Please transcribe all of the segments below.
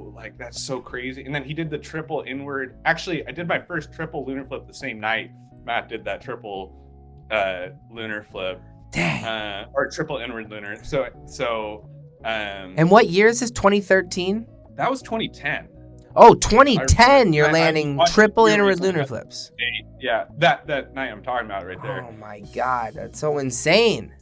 whoa, like that's so crazy. And then he did the triple inward. Actually, I did my first triple lunar flip the same night Matt did that triple lunar flip. Dang. Or triple inward lunar. And what year is this? 2013? That was 2010. Oh, 2010, you're landing triple inward lunar flips. Yeah, that night I'm talking about right there. Oh my God, that's so insane.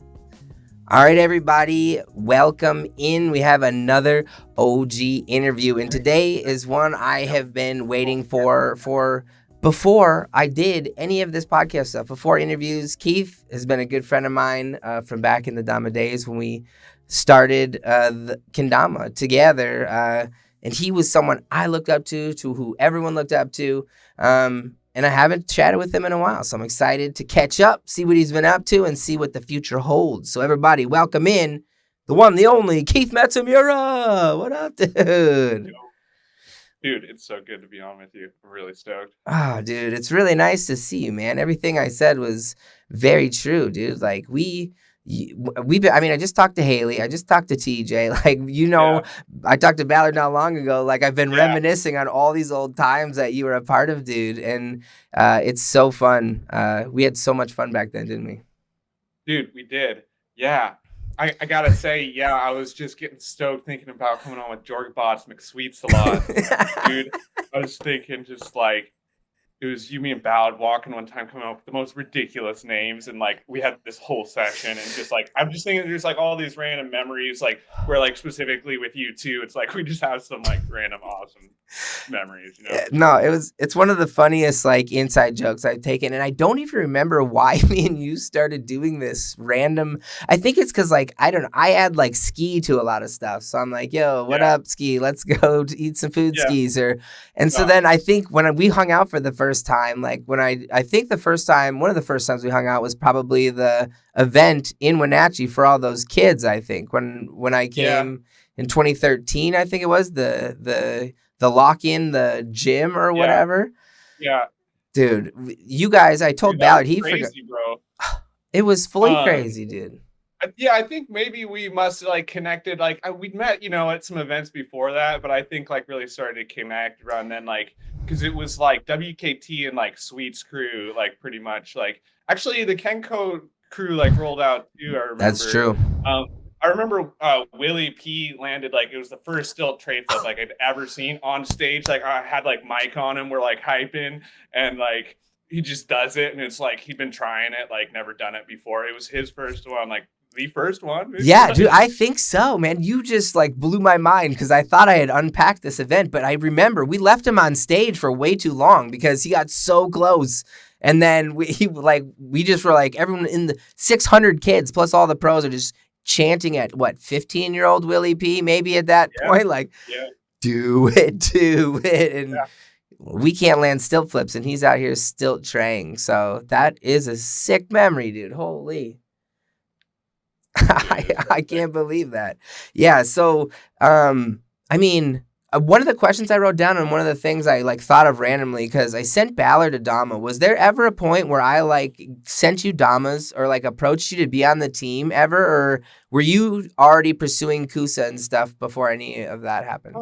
All right, everybody, welcome in. We have another OG interview, and today is one I have been waiting for before I did any of this podcast stuff, before interviews. Keith has been a good friend of mine from back in the Dama days when we started the Kendama together, and he was someone I looked up to who everyone looked up to, and I haven't chatted with him in a while, so I'm excited to catch up, see what he's been up to, and see what the future holds. So everybody, welcome in the one, the only, Keith Matsumura. What up, dude? Dude, it's so good to be on with you. I'm really stoked. Oh, dude, it's really nice to see you, man. Everything I said was very true, dude. Like, I just talked to Haley. I just talked to TJ. Like, I talked to Ballard not long ago. Like, I've been reminiscing on all these old times that you were a part of, dude. And it's so fun. We had so much fun back then, didn't we? Dude, we did. Yeah. I gotta say, I was just getting stoked thinking about coming on with Jorgenson McSweets a lot. Dude, I was thinking just like, it was you, me, and Ballard walking one time, coming up with the most ridiculous names, and like we had this whole session, and just like I'm just thinking, there's like all these random memories, like where like specifically with you too, it's like we just have some like random awesome memories, you know? No, it's one of the funniest like inside jokes I've taken, and I don't even remember why me and you started doing this random. I think it's because like I don't know, I add like ski to a lot of stuff, so I'm like, yo, what up, ski? Let's go to eat some food, skis, so then I think when we hung out for the first time, like when I think the first time, one of the first times we hung out was probably the event in Wenatchee for all those kids. I think when I came in 2013, I think it was the lock-in, the gym or whatever. Yeah. Dude, you guys, I told Ballard, he crazy, forgot. Bro. It was fully crazy, dude. Yeah, I think maybe we must like connected. Like we'd met, at some events before that, but I think like really started to connect around then, like because it was like WKT and like Sweets crew, like pretty much like actually the Kenko crew like rolled out too. I remember. That's true. I remember Willie P landed like it was the first stilt tray flip like I'd ever seen on stage. Like I had like mic on him, we're like hyping, and like he just does it, and it's like he'd been trying it, like never done it before. It was his first one, like the first one. Yeah, dude, I think so, man. You just like blew my mind because I thought I had unpacked this event, but I remember we left him on stage for way too long because he got so close. And then we just were like, everyone in the 600 kids plus all the pros are just chanting at 15-year-old Willie P maybe at that point, like, do it. And we can't land stilt flips, and he's out here stilt traying. So that is a sick memory, dude. Holy. I can't believe that. Yeah. So, one of the questions I wrote down and one of the things I like thought of randomly, because I sent Ballard a Dama. Was there ever a point where I like sent you Damas or like approached you to be on the team ever? Or were you already pursuing Kusa and stuff before any of that happened?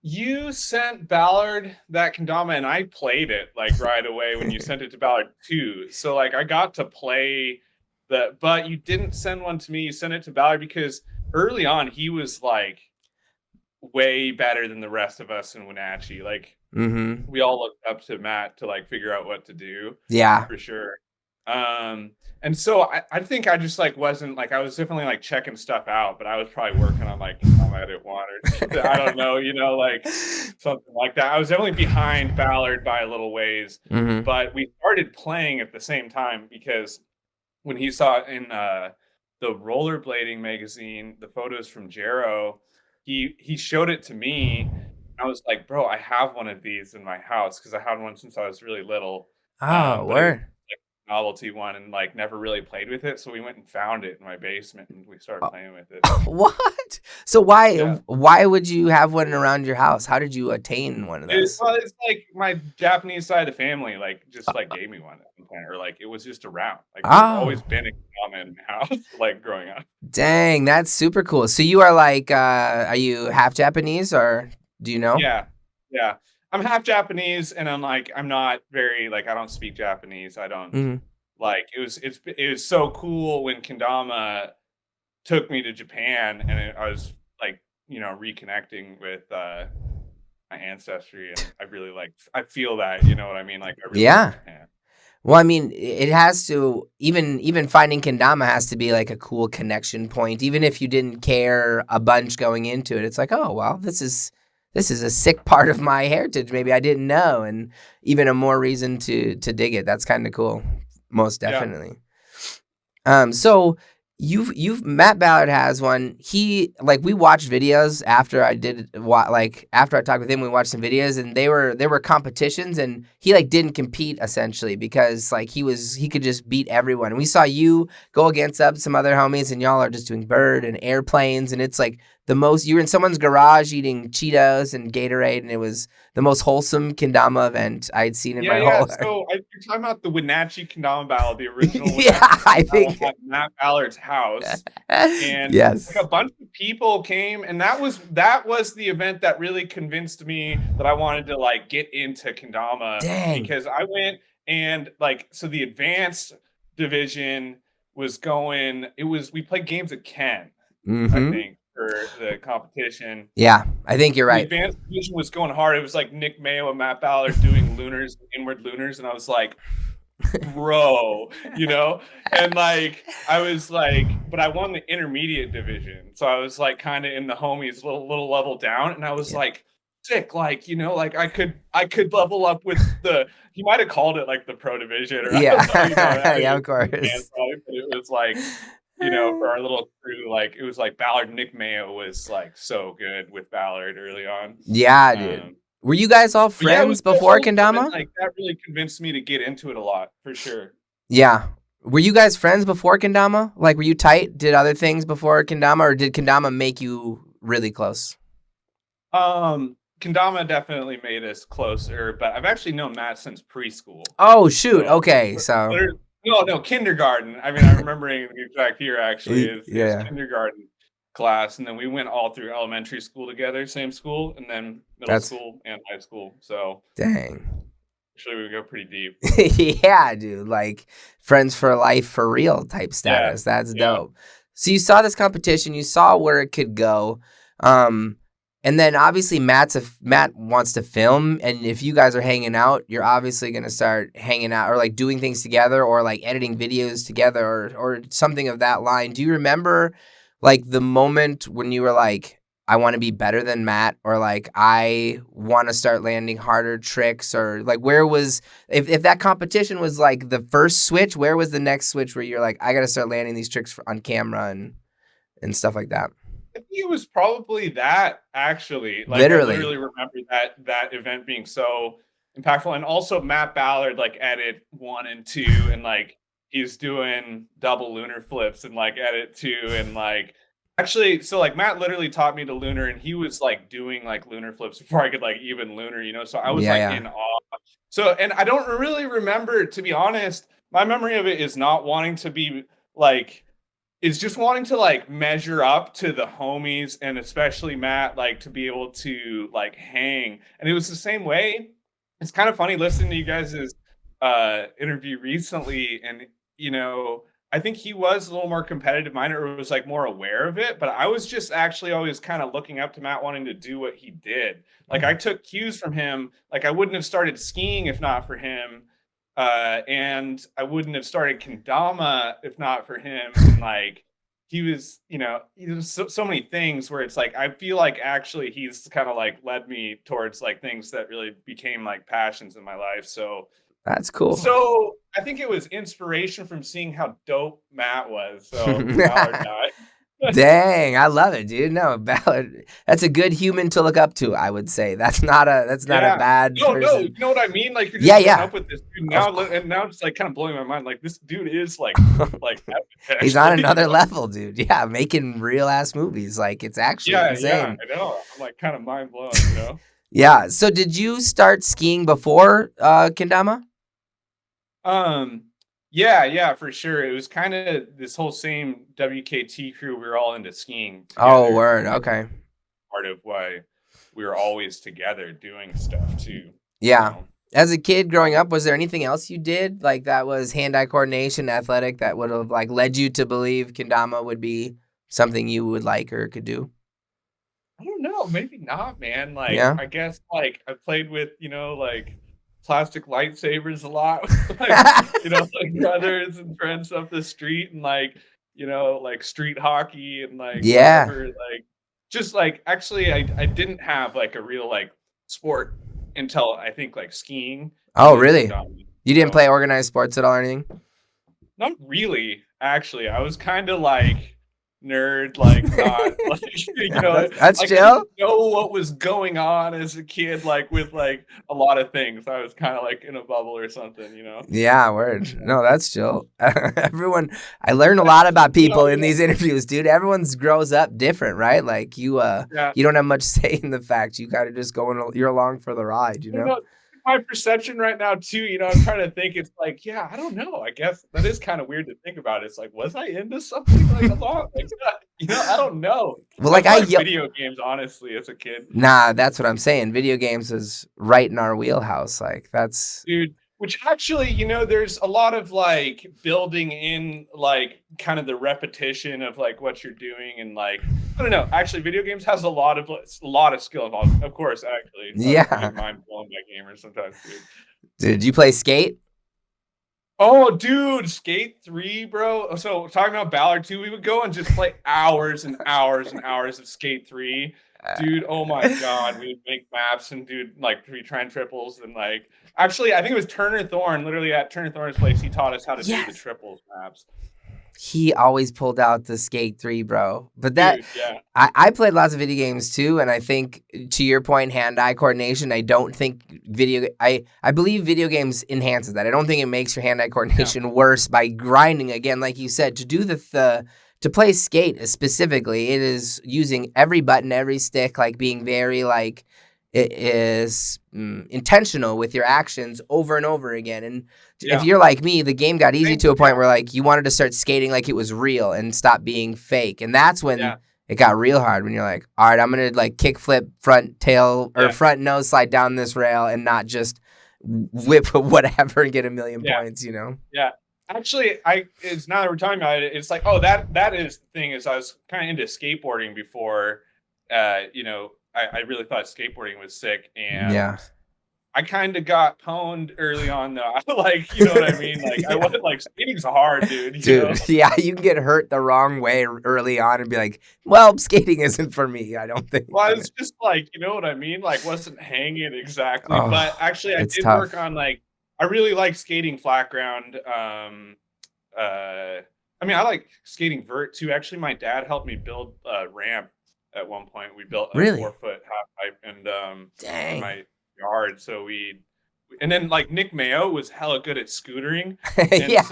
You sent Ballard that Kendama and I played it like right away when you sent it to Ballard too. So like I got to play but you didn't send one to me. You sent it to Ballard because early on he was like way better than the rest of us in Wenatchee. Like we all looked up to Matt to like figure out what to do. Yeah, for sure. And so I think I just like wasn't like I was definitely like checking stuff out, but I was probably working on like edit one or something. I don't know, like something like that. I was definitely behind Ballard by a little ways, but we started playing at the same time because when he saw in the rollerblading magazine the photos from Jero, he showed it to me. I was like, bro, I have one of these in my house because I had one since I was really little. Oh, where? novelty one and like never really played with it. So we went and found it in my basement and we started playing with it. What? So why would you have one around your house? How did you attain one of those? Well, it's like my Japanese side of the family, like just like gave me one at some point, or like it was just around. Like there's always Oh, been a Kendama in the house, like growing up. dang, that's super cool. So you are like, are you half Japanese or do you know? Yeah, yeah. I'm half Japanese, and I'm not very like I don't speak Japanese. I don't Hmm. like it was so cool when Kendama took me to Japan, and I was like reconnecting with my ancestry, and I really like I feel that you know what I mean. Like I really like Yeah. Japan. Well, I mean, it has to even finding kendama has to be like a cool connection point. Even if you didn't care a bunch going into it, it's like, oh well, this is a sick part of my heritage. Maybe I didn't know, and even a more reason to dig it. That's kind of cool, most Yeah. definitely. So you've Matt Ballard has one. He like we watched videos after I did like after I talked with him, we watched some videos and there were competitions and he like didn't compete essentially because like he could just beat everyone. And we saw you go against some other homies and y'all are just doing bird and airplanes and it's like the most you were in someone's garage eating Cheetos and Gatorade and it was the most wholesome kendama event I'd seen in Yeah, my yeah. whole So you're talking about the Wenatchee Kendama battle, the original yeah, Wenatchee I Kendama battle think at Matt Ballard's house. And like yes. a bunch of people came, and that was the event that really convinced me that I wanted to like get into kendama Dang. because I went and like so the advanced division was going. It was we played games at Ken, I Mm-hmm. think, for the competition. Yeah, I think you're The right. advanced division was going hard. It was like Nick Mayo and Matt Ballard doing lunars, inward lunars, and I was like, bro, and like I was like, but I won the intermediate division, so I was like kind of in the homies, little level down, and I was Yeah. like sick, like like I could level up with the. He might have called it like the pro division, or I Yeah. don't know, I mean, Yeah, of it's advanced, course. probably, but it was like. For our little crew, like it was like Ballard. Nick Mayo was like so good with Ballard early on. Yeah, dude. Um, Were you guys all but yeah, it was friends so before wholesome, and Kendama? like that really convinced me to get into it a lot for sure. Yeah. Were you guys friends before Kendama? Like, were you tight? Did other things before Kendama, or did Kendama make you really close? Kendama definitely made us closer, but I've actually known Matt since preschool. Oh, shoot. So Okay. So, no, kindergarten. I mean, I'm remembering the exact year actually is yeah, kindergarten class, and then we went all through elementary school together, same school, and then middle that's school and high school. So dang. actually, we go pretty deep. Yeah, dude. Like, friends for life for real type Yeah, status. That's yeah. dope. So you saw this competition, you saw where it could go. Um, and then obviously Matt wants to film, and if you guys are hanging out, you're obviously gonna start hanging out or like doing things together or like editing videos together or something of that line. Do you remember like the moment when you were like, I want to be better than Matt, or like I want to start landing harder tricks, or like where was if that competition was like the first switch, where was the next switch where you're like, I got to start landing these tricks on camera and stuff like that? I think it was probably that actually. Like I Literally. literally remember that event being so impactful, and also Matt Ballard like edit 1 and 2, and like he's doing double lunar flips and like edit 2, and like actually, so like Matt literally taught me to lunar, and he was like doing like lunar flips before I could like even lunar, So I was Yeah, like yeah. in awe. So, and I don't really remember, to be honest. My memory of it is not wanting to be like is just wanting to like measure up to the homies and especially Matt, like to be able to like hang. And it was the same way. It's kind of funny listening to you guys' interview recently, and I think he was a little more competitive minded or was like more aware of it. But I was just actually always kind of looking up to Matt wanting to do what he did. Like I took cues from him. Like I wouldn't have started skiing if not for him. And I wouldn't have started Kendama if not for him. And like he was so many things where it's like I feel like actually he's kind of like led me towards like things that really became like passions in my life. So That's cool. so I think it was inspiration from seeing how dope Matt was. So Ballard died. Dang, I love it, dude. No, Ballard, that's a good human to look up to, I would say. That's not a Yeah. bad No, you person. know what I mean? Like, you're Yeah, just growing yeah. up with this dude Of now, course. and now it's, like, kinda blowing my mind, like, this dude is, like, epic, He's on actually, you another know? level, dude. Yeah, making real ass movies. Like it's actually Yeah, yeah, insane. I know. I'm, like, kinda mind blown, you know? Yeah. So did you start skiing before Kendama? Um, yeah, yeah, for sure. It was kinda this whole same WKT crew, we were all into skiing Oh, together, word. and that's Okay. part of why we were always together doing stuff too, you Yeah. know? As a kid growing up, was there anything else you did like that was hand-eye coordination, athletic that would have like led you to believe kendama would be something you would like or could do? I don't know, maybe not, man. Like, Yeah. I guess, like, I played with, like, plastic lightsabers a lot, with, like, like, brothers and friends up the street and, like, like, street hockey and, like, Yeah. whatever, like, just, like actually, I didn't have, like, a real, like, sport until I think, like, skiing Oh, and then really? kendama, You didn't play organized sports at all or anything? not really, actually. I was kinda like nerd, like, not like, That's like, I didn't chill. know what was going on as a kid, like, with, like, a lot of things. I was kinda, like, in a bubble or something, you know? Yeah, word. No, that's chill. Everyone, I learn a lot about No, people in these interviews, dude. Everyone's grows up different, right? Like yeah. you don't have much say in the fact. You gotta just you're along for the ride, you I don't know? know. My perception right now too, I'm trying to think, it's like, yeah, I don't know. I guess that is kinda weird to think about. It's like, was I into something, like, a lot? Like, I don't know. Well, I like was like video games, honestly, as a kid. nah, that's what I'm saying. Video games is right in our wheelhouse. Like that's Dude, which actually, there's a lot of, like, building in, like, kind of the repetition of, like, what you're doing and, like, I don't know. Actually, video games has a lot of skill involved. Of course, actually, I yeah. get mind blown by gamers sometimes, dude. Did you play skate? Oh, dude, Skate 3, bro. So talking about Ballard 2, we would go and just play hours and hours and hours of Skate 3. Dude, oh my God. We would make maps and do like 3 triples and like actually I think it was Turner Thorne, literally at Turner Thorne's place, he taught us how to do the Yes. triples maps. He always pulled out the Skate 3, bro. But Dude, yeah. I played lots of video games too, and I think to your point, hand-eye coordination, I don't think I believe video games enhances that. I don't think it makes your hand-eye Yeah. coordination worse by grinding again, like you said, to do to play skate specifically, it is using every button, every stick, like being very like it is intentional with your actions over and over again. And if Yeah. you're like me, the game got easy Same, to a point yeah. where like you wanted to start skating like it was real and stop being fake. And that's when Yeah. it got real hard when you're like, all right, I'm gonna like kick flip, front tail or Yeah. front nose slide down this rail and not just whip whatever and get a million Yeah. points, you know? Yeah. Actually, it's now that we're talking about it, it's like, oh, that is the thing is I was kind of into skateboarding before, I really thought skateboarding was sick, Yeah. and I kind of got pwned early on though. I like, you know what I mean? Like I Yeah. wasn't like skating's hard, dude. Dude, yeah, you can get hurt the wrong way early on and be like, well, skating isn't for me, I don't think. Well, it's just like, you know what I mean? Like wasn't hanging exactly, but Oh, actually I it's did work tough. on like I really like skating flat ground. I mean, I like skating vert too. Actually, my dad helped me build a ramp at one point. We built a Really? 4-foot half pipe and in Dang. my yard. So and then like Nick Mayo was hella good at scootering, and Yeah.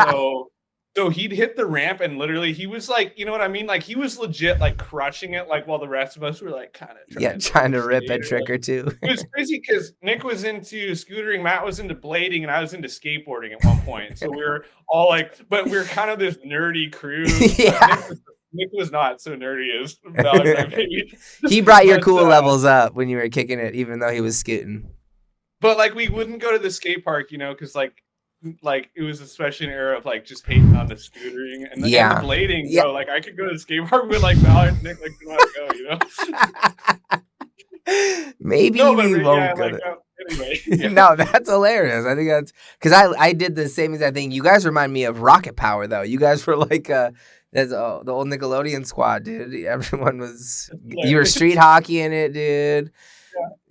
so he'd hit the ramp and literally he was like, you know what I mean? Like he was legit like crushing it, like while the rest of us were like kind of Yeah, trying to trying like to rip a skate or trick like or two. it was crazy because Nick was into scootering, Matt was into blading, and I was into skateboarding at one point. So we were all like, but we are kind of this nerdy crew. Yeah. Nick was not so nerdy as Valentine, maybe. He brought your But, cool levels up when you were kicking it, even though he was scooting. but like we wouldn't go to the skate park, because like it was especially an era of like just hating on the scootering and the Yeah. blading. Yeah. So like I could go to the skate park with like Valor and Nick like didn't want to go, Maybe No, but we yeah, won't go like to. anyway. Yeah. No, that's hilarious. I think that's because I did the same exact thing. You guys remind me of Rocket Power, though. You guys were like that's the old Nickelodeon squad, dude. Everyone was you were street hockey in it, dude.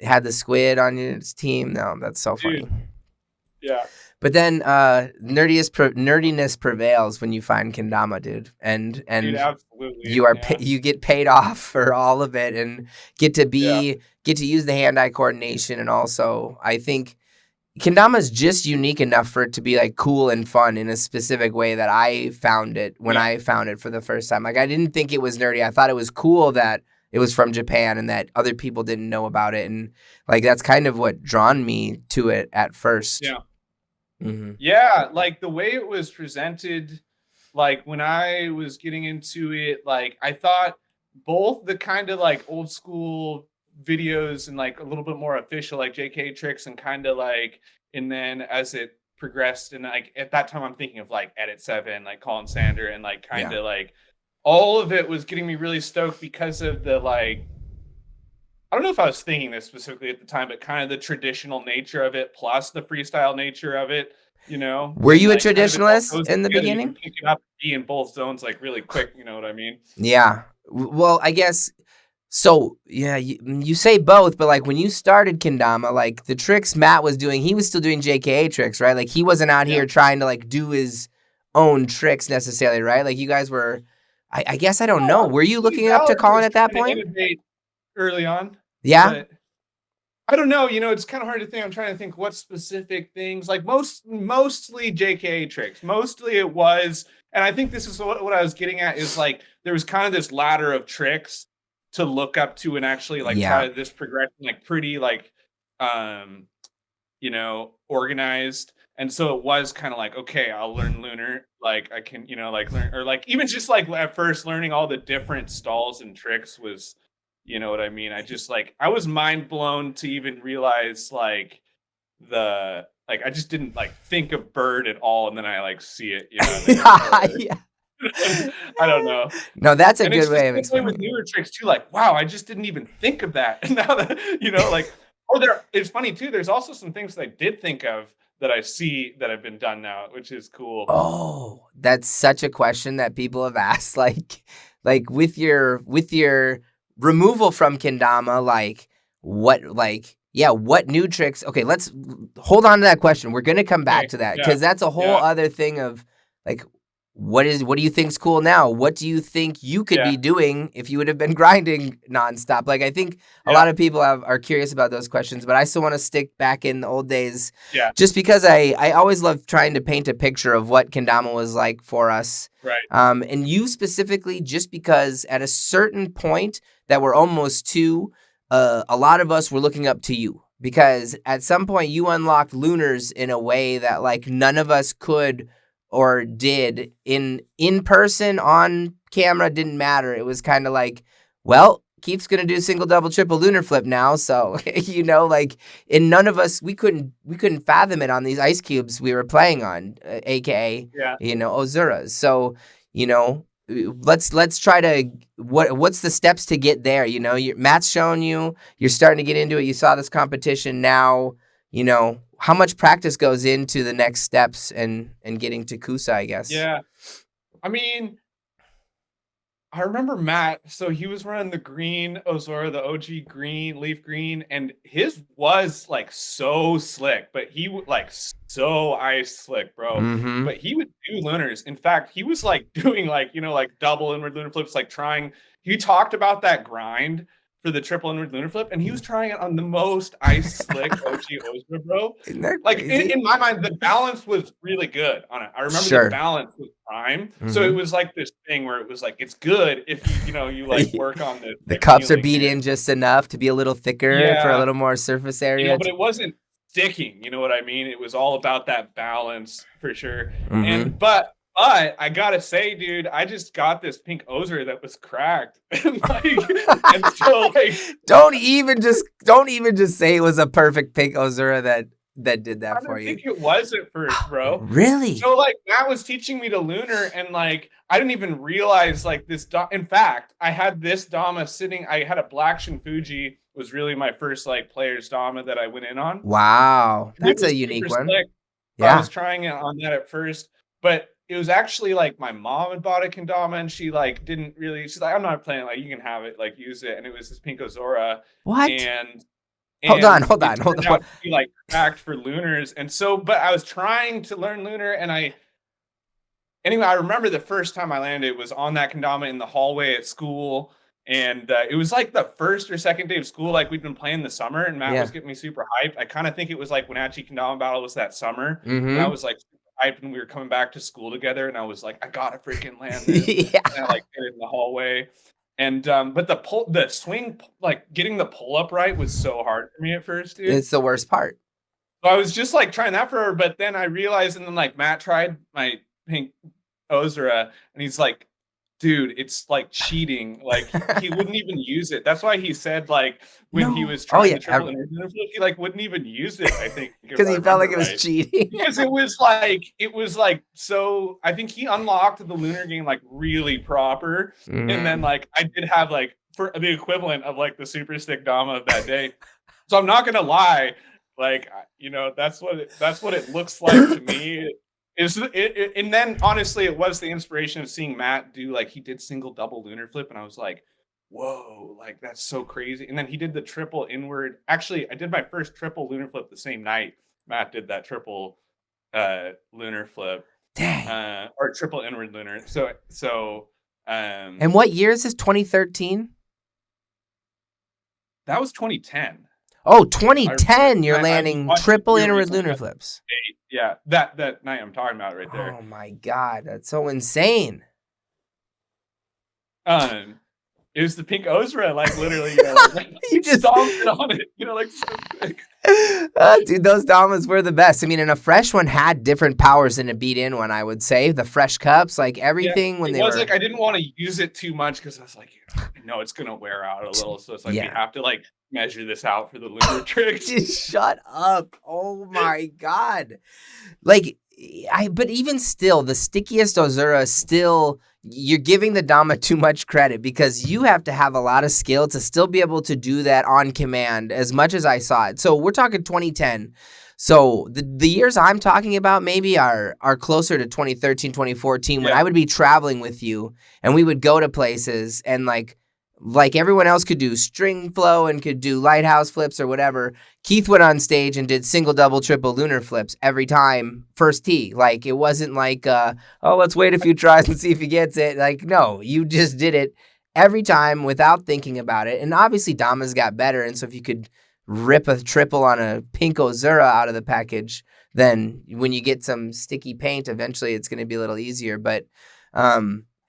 Yeah. Had the squid on your team. No, that's so funny. Dude. Yeah. But then nerdiness prevails when you find kendama, dude. And Dude, absolutely. absolutely. you are Yeah. you get paid off for all of it and get to Yeah. use the hand-eye coordination. And also I think kendama is just unique enough for it to be like cool and fun in a specific way that I found it when Yeah. I found it for the first time. Like I didn't think it was nerdy. I thought it was cool that it was from Japan and that other people didn't know about it. And like that's kind of what drawn me to it at first. Yeah. Hmm. Yeah. Like the way it was presented, like when I was getting into it, like I thought both the kind of like old school videos and like a little bit more official, like JK tricks, and kind of like, and then as it progressed, and like at that time, I'm thinking of like Edit 7, like Colin Sander, and like kind Yeah. of like all of it was getting me really stoked because of the like, I don't know if I was thinking this specifically at the time, but kind of the traditional nature of it, plus the freestyle nature of it, Were and you a like kind of it all traditionalist goes in the together. You beginning? can pick it up and be in both zones like really quick. You know what I mean? Yeah. Well, I guess so. Yeah, you say both, but like when you started kendama, like the tricks Matt was doing, he was still doing JKA tricks, right? Like he wasn't out Yeah. here trying to like do his own tricks necessarily, right? Like you guys were. I guess I don't No, know. I Were you think looking up to Ballard Colin was at that trying to point? innovate early on, Yeah. but I don't know. It's kind of hard to think. I'm trying to think what specific things, like mostly JKA tricks. Mostly it was, and I think this is what I was getting at is like there was kind of this ladder of tricks to look up to and actually like Yeah. try this progression, like pretty like um organized. And so it was kind of like, okay, I'll learn lunar. Like I can, like learn, or like even just like at first learning all the different stalls and tricks was, you know what I mean? I just like, I was mind blown to even realize like I just didn't like think of bird at all. And then I like see it, and then Yeah. I don't know. No, that's a And it's good the way of same way with explaining it. newer tricks too. Like, wow, I just didn't even think of that. And now that like, it's funny too. There's also some things that I did think of that I see that have been done now, which is cool. Oh, that's such a question that people have asked. Like with your removal from kendama, like what new tricks? Okay, let's hold on to that question. We're gonna come back Okay, to that yeah, because that's a whole yeah, other thing of like what do you think's cool now? What do you think you could yeah, be doing if you would have been grinding nonstop? Like I think a yeah, lot of people are curious about those questions, but I still want to stick back in the old days yeah. just because I always love trying to paint a picture of what kendama was like for us. Right. And you specifically, just because at a certain point that we're almost to, a lot of us were looking up to you because at some point you unlocked lunars in a way that like none of us could or did in person, on camera, didn't matter. It was kind of like, well, Keith's gonna do single, double, triple lunar flip now, so like, and none of us we couldn't fathom it on these ice cubes we were playing on, aka Yeah. Ozuras. So let's try to what's the steps to get there. Matt's showing you're starting to get into it. You saw this competition now. How much practice goes into the next steps and getting to Kusa, I guess. Yeah. I mean, I remember Matt, so he was running the green Ozora, the OG green, leaf green, and his was like so slick, but he would like so ice slick, bro. Mm-hmm. But he would do lunars. In fact, he was like doing like, like double inward lunar flips, like trying. He talked about that grind for the triple inward lunar flip, and he was trying it on the most ice slick OG Ozora, bro. Isn't that Like crazy? in my mind, the balance was really good on it. I remember Sure. the balance was prime. Mhm. So it was like this thing where it was like, it's good if you like work on The cups are beat in just enough to be a little thicker for a Yeah. little more surface area. But it wasn't sticking, you know what I mean? It was all about that balance for sure. Mhm. And but I gotta say, dude, I just got this pink Ozer that was cracked. and so like Don't even just say it was a perfect pink Ozura that did that for I you. think it was at first, bro. Really? So like Matt was teaching me to lunar, and like I didn't even realize like this. In fact, I had this Dama sitting. I had a black Shin Fuji. Was really my first like player's Dama that I went in on. Wow, that's a was unique super one. slick. Yeah. I was trying it on that at first, but it was actually like my mom had bought a Kendama, and she like didn't really. She's like, I'm not playing. Like you can have it, like use it. And it was this pink Ozora. What? And Hold on. it turned out to be like cracked for lunars, and so. But I was trying to learn lunar, and I anyway, I remember the first time I landed was on that kendama in the hallway at school. And it was like the first or second day of school. Like we'd been playing the summer, and Matt was Yeah. getting me super hyped. I kind of think it was like Wenatchee Kendama Battle was that summer, and I Mm-hmm. was like super hyped, and we were coming back to school together, and I was like, I gotta freaking land this. And I Yeah. like did it in the hallway, and but the swing, like getting the pull up right was so hard for me at first, dude. It's the worst part. So I was just like trying that for her, but then I realized, and then like Matt tried my pink Ozra, and he's like, dude, it's like cheating. Like he wouldn't even use it. That's why he said like when he No. was Oh trying yeah, the triple intermittent flip, he like wouldn't even use it. I think if because I he felt like remember it was right, cheating. because it was like so. I think he unlocked the lunar game like really proper, and then Mhm. like I did have like for the equivalent of like the super stick Dama of that day. So I'm not gonna lie, like that's what it looks like to me. And then honestly, it was the inspiration of seeing Matt do like he did single double lunar flip, and I was like, whoa, like that's so crazy. And then he did the triple inward. Actually, I did my first triple lunar flip the same night. Matt did that triple lunar flip, Dang. or triple inward lunar. Um And what year is this? 2013? that was 2010. Oh, I remember 2010, you're I was landing watching a triple video inward recently lunar about flips. the date. Yeah, that night I'm talking about right there. Oh my God, that's so insane. Um, it was the pink Ozra, like literally, like, You just, stomped it on it, like so quick. dude, those Damas were the best. I mean, and a fresh one had different powers than a beat-in one, I would say. The fresh cups, like Yeah, everything when it they was were, like I didn't want to use it too much because I was like, I know it's gonna wear out a little, so it's like we yeah. have to like measure this out for the lunar tricks. Just shut up. Oh my God. Like, but even still, the stickiest Ozura still, you're giving the Dama too much credit because you have to have a lot of skill to still be able to do that on command as much as I saw it. So we're talking 2010. So the years I'm talking about maybe are closer to 2013, 2014 when Yeah, I would be traveling with you and we would go to places and like everyone else could do string flow and could do lighthouse flips or whatever. Keith went on stage and did single, double, triple lunar flips every time first tee. Like it wasn't like, oh, let's wait a few tries and see if he gets it. Like, no, you just did it every time without thinking about it. And obviously Damas got better. And so if you could rip a triple on a pink Ozura out of the package, then when you get some sticky paint, eventually it's going to be a little easier. But,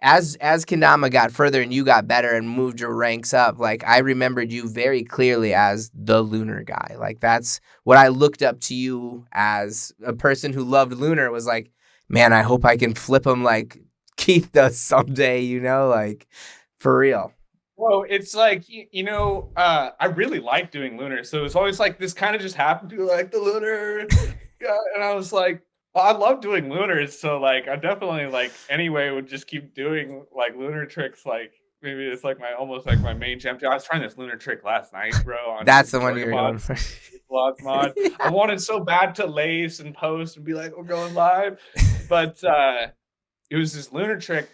as Kendama got further and you got better and moved your ranks up, like I remembered you very clearly as the lunar guy. Like that's what I looked up to you as a person who loved lunar was like, man, I hope I can flip him like Keith does someday, like for real. well, it's like I really like doing lunar, so it's always like this kind of just happened to like the lunar, yeah, and I was like, well, I love doing lunars, so like I definitely like anyway would just keep doing like lunar tricks. Like maybe it's like my almost like my main jam. I was trying this lunar trick last night, bro, on That's the one you were Jorgemon going for. mod. I wanted so bad to lace and post and be like, we're going live, but it was this lunar trick.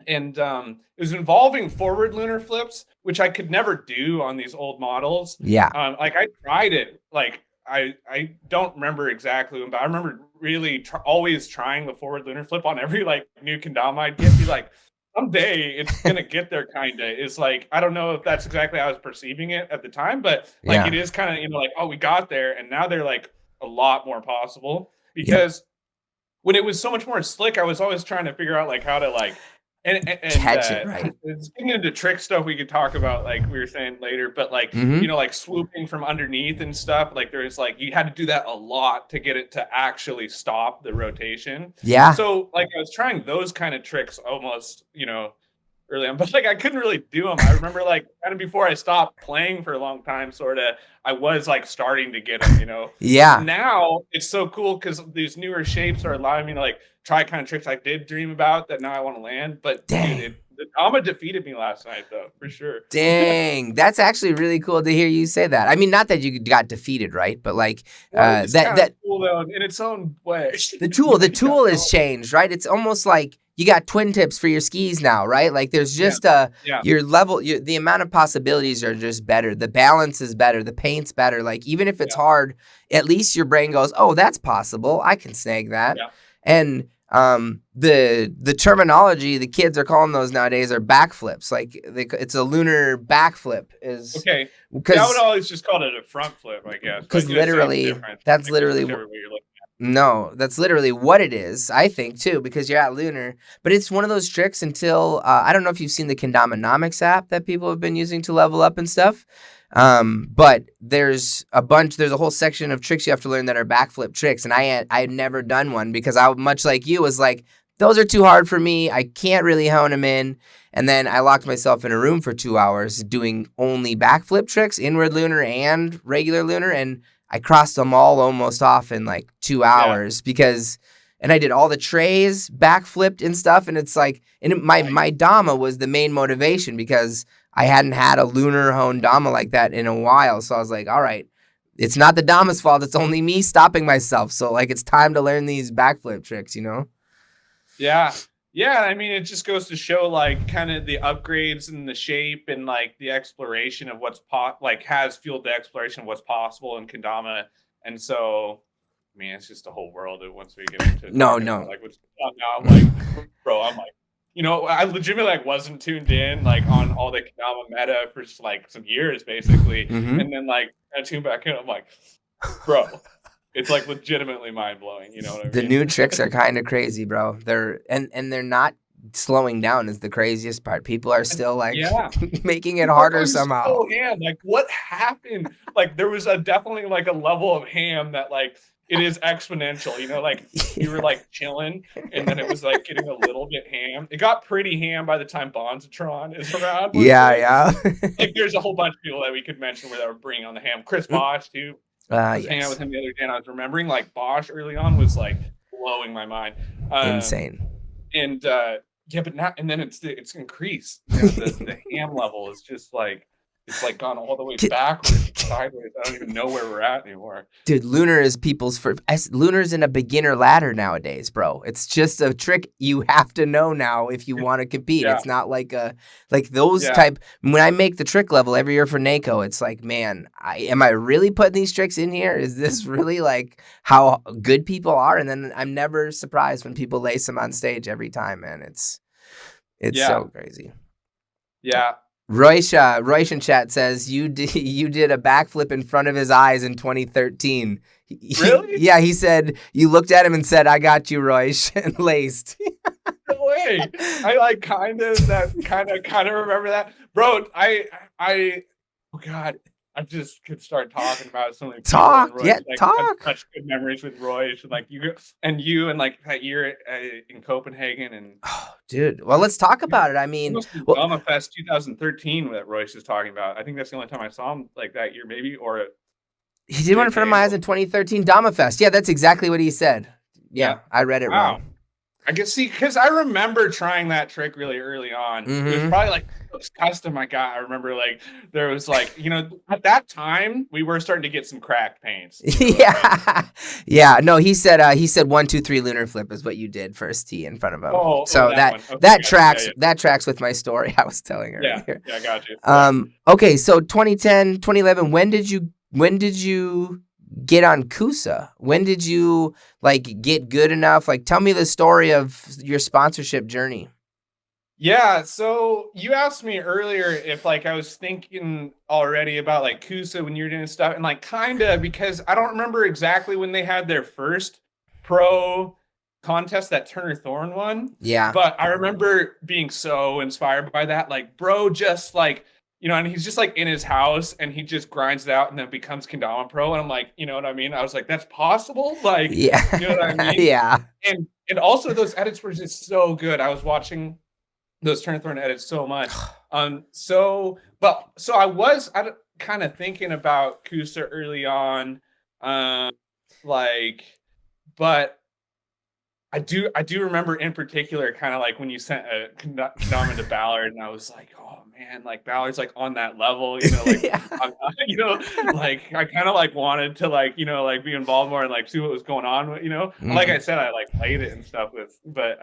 And it was involving forward lunar flips, which I could never do on these old models. Yeah. Like I tried it, like I don't remember exactly, but I remember really always trying the forward lunar flip on every like new kendama I'd get. Be like, someday it's gonna get there. Kinda. It's like I don't know if that's exactly how I was perceiving it at the time, but like Yeah. it is kind of like, oh, we got there, and now they're like a lot more possible Yep. because when it was so much more slick, I was always trying to figure out like how to like and Catch it right. it's getting into trick stuff we could talk about like we were saying later, but like Mm-hmm. like swooping from underneath and stuff. Like there's like you had to do that a lot to get it to actually stop the rotation. Yeah. So like I was trying those kind of tricks almost early on, but like I couldn't really do them. I remember like kind of before I stopped playing for a long time, sort of I was like starting to get them. Yeah. Now it's so cool because these newer shapes are allowing me to like try kind of tricks I did dream about that now I want to land. But Dang. dude, the Dama defeated me last night though, for sure. Dang, that's actually really cool to hear you say that. I mean, not that you got defeated, right? But like It's that kinda cool though in its own way. the tool is changed, right? It's almost like you got twin tips for your skis now, right? Like there's just Yeah. your level, the amount of possibilities are just better. The balance is better. The paint's better. Like even if it's hard, at least your brain goes, "Oh, that's possible. I can snag that." Yeah. And The terminology the kids are calling those nowadays are backflips. Like it's a lunar backflip is Okay. because I would always just call it a front flip, I guess. because literally that's literally no, that's literally what it is, I think, too, because you're at lunar. But it's one of those tricks until I don't know if you've seen the Kendama app that people have been using to level up and stuff. But there's a whole section of tricks you have to learn that are backflip tricks. And I had never done one because I, much like you, was like, those are too hard for me. I can't really hone them in. And then I locked myself in a room for 2 hours doing only backflip tricks, inward lunar and regular lunar. And I crossed them all almost off in like 2 hours and I did all the trays backflipped and stuff. And it's like, my Dama was the main motivation because I hadn't had a lunar honed Dama like that in a while. So I was like, all right, it's not the Dama's fault. It's only me stopping myself. So like, it's time to learn these backflip tricks, you know? Yeah. Yeah. I mean, it just goes to show like kind of the upgrades and the shape and like the exploration of what's has fueled the exploration of what's possible in Kendama. And so, I mean, it's just a whole world once we get into it. No. Like what's going on now, I'm like, bro, I'm like, you know, I legitimately like wasn't tuned in like on all the Kendama meta for just like some years basically. Mm-hmm. And then like I tuned back in, I'm like, bro, it's like legitimately mind blowing. You know what I mean? The new tricks are kind of crazy, bro. They're not slowing down is the craziest part. People are still like making it harder somehow. So like what happened? Like there was definitely like a level of ham that like it is exponential, you know, like you were like chilling and then it was like getting a little bit ham. It got pretty ham by the time Bonzatron is around. Yeah. Like there's a whole bunch of people that we could mention where they were bringing on the ham. Chris Bosch too. I was hanging out with him the other day and I was remembering like Bosch early on was like blowing my mind. Insane. And but now and then it's increased. You know, the ham level is just like it's like gone all the way backwards, sideways. I don't even know where we're at anymore. Dude, lunar is Lunar's in a beginner ladder nowadays, bro. It's just a trick you have to know now if you want to compete. It's not like those type. When I make the trick level every year for NACO, it's like, man, am I really putting these tricks in here? Is this really like how good people are? And then I'm never surprised when people lace them on stage every time, man. It's so crazy. Yeah. Roysh in chat says you did a backflip in front of his eyes in 2013. Really? Yeah, he said you looked at him and said, "I got you, Roysh," and laced. No way. I like kind of remember that, bro. I oh god. I just could start talking about so many people. Talk. Such good memories with Roy, and like you and like that year in Copenhagen, and dude. Well, let's talk about it. I mean, Dama Fest 2013 that Royce is talking about. I think that's the only time I saw him like that year, maybe, or he did one in front of my eyes in 2013 Dama Fest. Yeah, that's exactly what he said. Yeah. I read it wrong. I guess because I remember trying that trick really early on. Mm-hmm. It was probably like the first custom I got. I remember like there was like, you know, at that time we were starting to get some cracked paints. Yeah. No, he said 1, 2, 3 lunar flip is what you did first tee in front of him. So that tracks with my story I was telling earlier. Yeah, I got you. Okay, so 2010, 2011, when did you get on Kusa? When did you like get good enough? Like, tell me the story of your sponsorship journey. Yeah, so you asked me earlier if like I was thinking already about like Kusa when you were doing stuff, and like kind of because I don't remember exactly when they had their first pro contest that Turner Thorne won. Yeah, but I remember being so inspired by that. Like, bro, just like, you know, and he's just like in his house and he just grinds it out and then becomes Kendama Pro. And I'm like, you know what I mean? I was like, that's possible? Like, yeah. You know what I mean? Yeah. And also those edits were just so good. I was watching those Turner Thorne edits so much. So I was kind of thinking about Kusa early on. But I do remember in particular kind of like when you sent a Kendama to Ballard, and I was like, oh man, like Ballard's like on that level, you know, like you know, like I kind of like wanted to like, you know, like be involved more and like see what was going on, you know. Mm-hmm. Like I said, I like played it and stuff but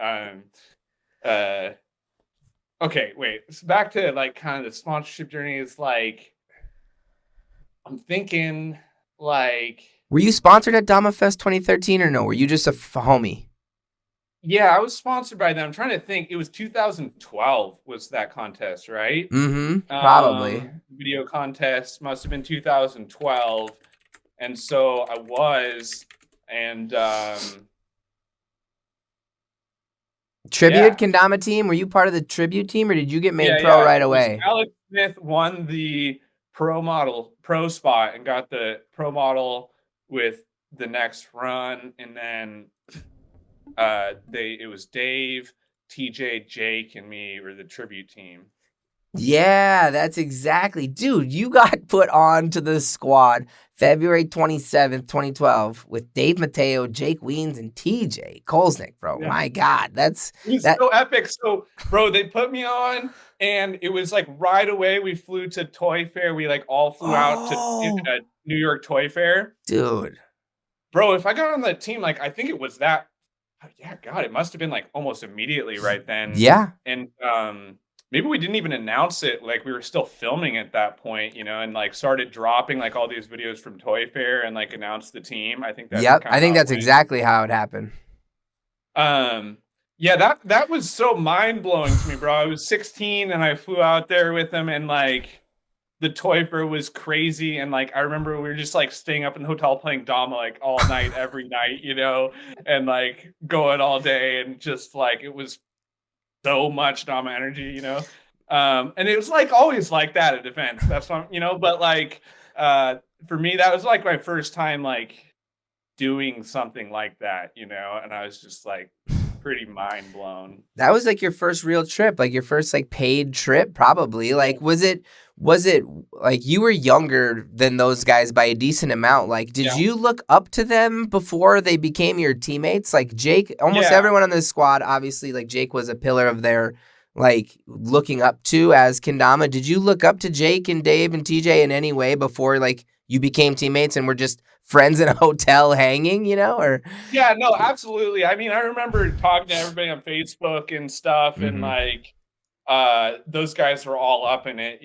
okay, wait. So back to like kind of the sponsorship journey is like I'm thinking like, were you sponsored at Dama Fest 2013 or no? Were you just a homie? Yeah, I was sponsored by them. I'm trying to think. It was 2012 was that contest, right? Mm-hmm. Probably. Video contest must have been 2012, and so I was, and Tribute yeah, Kendama team. Were you part of the tribute team, or did you get made yeah, pro yeah. right It was away? Alex Smith won the pro spot and got the pro model with the next run, and then it was Dave, TJ, Jake, and me were the tribute team. Yeah, that's exactly. Dude, you got put on to the squad February 27th, 2012 with Dave Mateo, Jake Weens, and TJ Kolsnick, bro. Yeah. My God, that's It was that. so epic. So, bro, they put me on, and it was like right away. We flew to Toy Fair. We like all flew out to Oh, New York Toy Fair. dude. Bro, if I got on that team, like I think it was that. Yeah, God, it must have been like almost immediately right then. Yeah. And maybe we didn't even announce it. Like we were still filming at that point, and like started dropping like all these videos from Toy Fair and like announced the team. I think that's Yep. kind I of think how it that's went. exactly how it happened. Yeah, that was so mind blowing to me, bro. I was 16 and I flew out there with them, and like the toy fair was crazy. And like I remember we were just like staying up in the hotel playing Dama like all night, every night, and like going all day, and just like it was so much Dama energy. And it was like always like that at events. That's what but like for me, that was like my first time like doing something like that, and I was just like pretty mind blown. That was like your first real trip, like your first like paid trip, probably. Yeah. Like, was it like you were younger than those guys by a decent amount? Like, did Yeah. you look up to them before they became your teammates? Like Jake, almost Yeah. everyone on this squad, obviously, like Jake was a pillar of their like looking up to as Kendama. Did you look up to Jake and Dave and TJ in any way before like you became teammates and were just friends in a hotel hanging, or Yeah, no, absolutely. I mean, I remember talking to everybody on Facebook and stuff, and Mhm. like those guys were all up in it.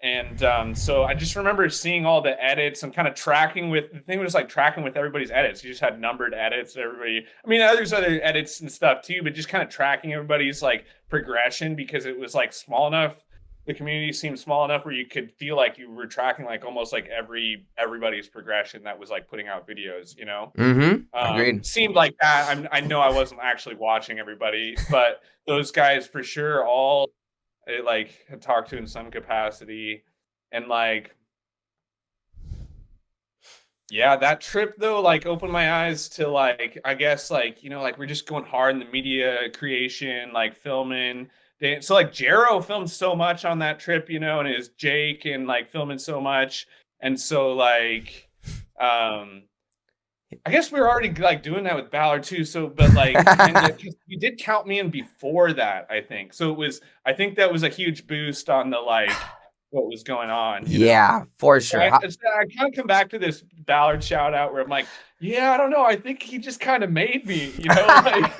And so I just remember seeing all the edits and kind of tracking with the thing was like tracking with everybody's edits. You just had numbered edits, everybody. I mean, there's other edits and stuff too, but just kind of tracking everybody's like progression, because it was like small enough. The community seemed small enough where you could feel like you were tracking like almost like everybody's progression that was like putting out videos. Agreed. Seemed like that. I know I wasn't actually watching everybody, but those guys for sure all like had talked to in some capacity. And like, yeah, that trip though, like opened my eyes to like, I guess like, like we're just going hard in the media creation, like filming. So like Jero filmed so much on that trip, and it was Jake and like filming so much. And so like, I guess we were already like doing that with Ballard too. So, but like, kind of, you did count me in before that, I think. So I think that was a huge boost on the like what was going on. Yeah, for sure. I kind of come back to this Ballard shout out where I'm like, yeah, I don't know. I think he just kind of made me. Like,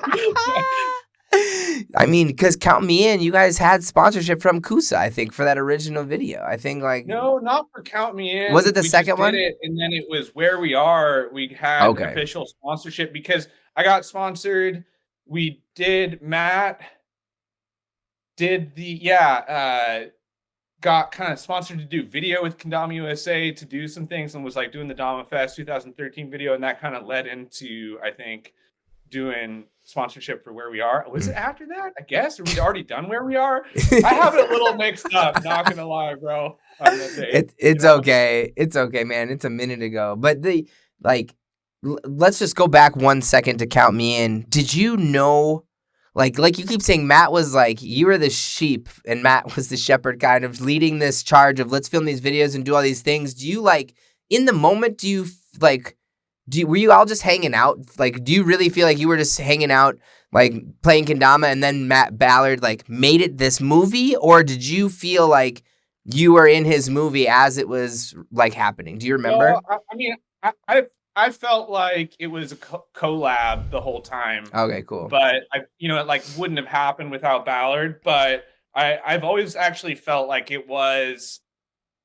I mean, because count me in, you guys had sponsorship from Kusa, I think, for that original video. I think like no, not for Count Me was In. it the We just second did one? it, and then it was Where We Are. We had Okay. official sponsorship because I got sponsored. We did. Matt did got kind of sponsored to do video with Kendama USA to do some things, and was like doing the Dama Fest 2013 video, and that kind of led into, I think, doing sponsorship for Where We Are. Was it after that? I guess, or we'd already done Where We Are. I have it a little mixed up. Not gonna lie, bro. On that day, It's okay. It's okay, man. It's a minute ago. But let's just go back 1 second to count me in. Did you know? Like you keep saying, Matt was like, you were the sheep and Matt was the shepherd, kind of leading this charge of let's film these videos and do all these things. Do you like in the moment? Do you like? Were you all just hanging out? Like, do you really feel like you were just hanging out, like playing Kendama, and then Matt Ballard like made it this movie, or did you feel like you were in his movie as it was like happening? Do you remember? No, I mean, I felt like it was a collab the whole time. Okay, cool. But it like wouldn't have happened without Ballard. But I've always actually felt like it was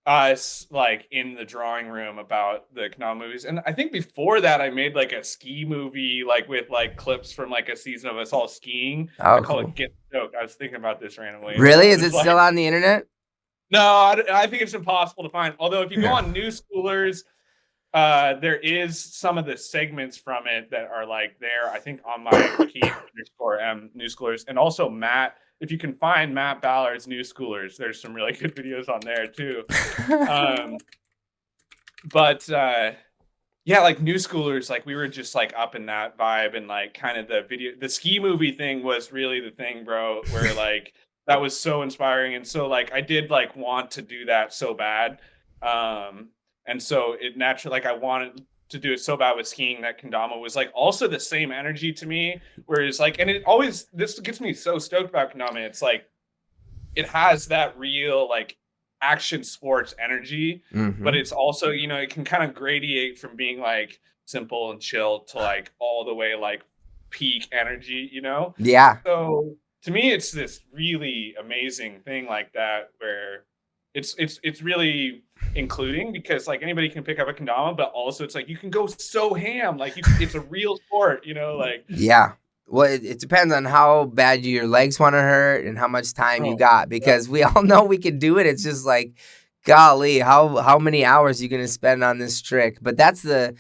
us like in the drawing room about the Kendama movies. And I think before that I made like a ski movie like with like clips from like a season of us all skiing. I Oh, call cool. it Get Stoked. I was thinking about this randomly. Really? Is It's it like still on the internet? no, I think it's impossible to find. Although if you go Yeah. on New Schoolers, there is some of the segments from it that are like there. I think on my Keith_M New Schoolers, and also Matt. If you can find Matt Ballard's New Schoolers, there's some really good videos on there too. Um, but yeah, like New Schoolers, like we were just like up in that vibe, and like kind of the ski movie thing was really the thing, bro, where like that was so inspiring. And so like I did like want to do that so bad. And so it naturally, like I wanted to do it so bad with skiing that Kendama was like also the same energy to me. Whereas like, and it always, this gets me so stoked about Kendama. It's like, it has that real like action sports energy, but it's also, you know, it can kind of gradiate from being like simple and chill to like all the way like peak energy, you know? Yeah. So to me, it's this really amazing thing like that where it's really including, because like anybody can pick up a kendama, but also it's like you can go so ham, like it's a real sport, you know, like Yeah. Well, it depends on how bad your legs want to hurt and how much time you got, because we all know we can do it. It's just like, golly, how many hours are you gonna spend on this trick? But that's the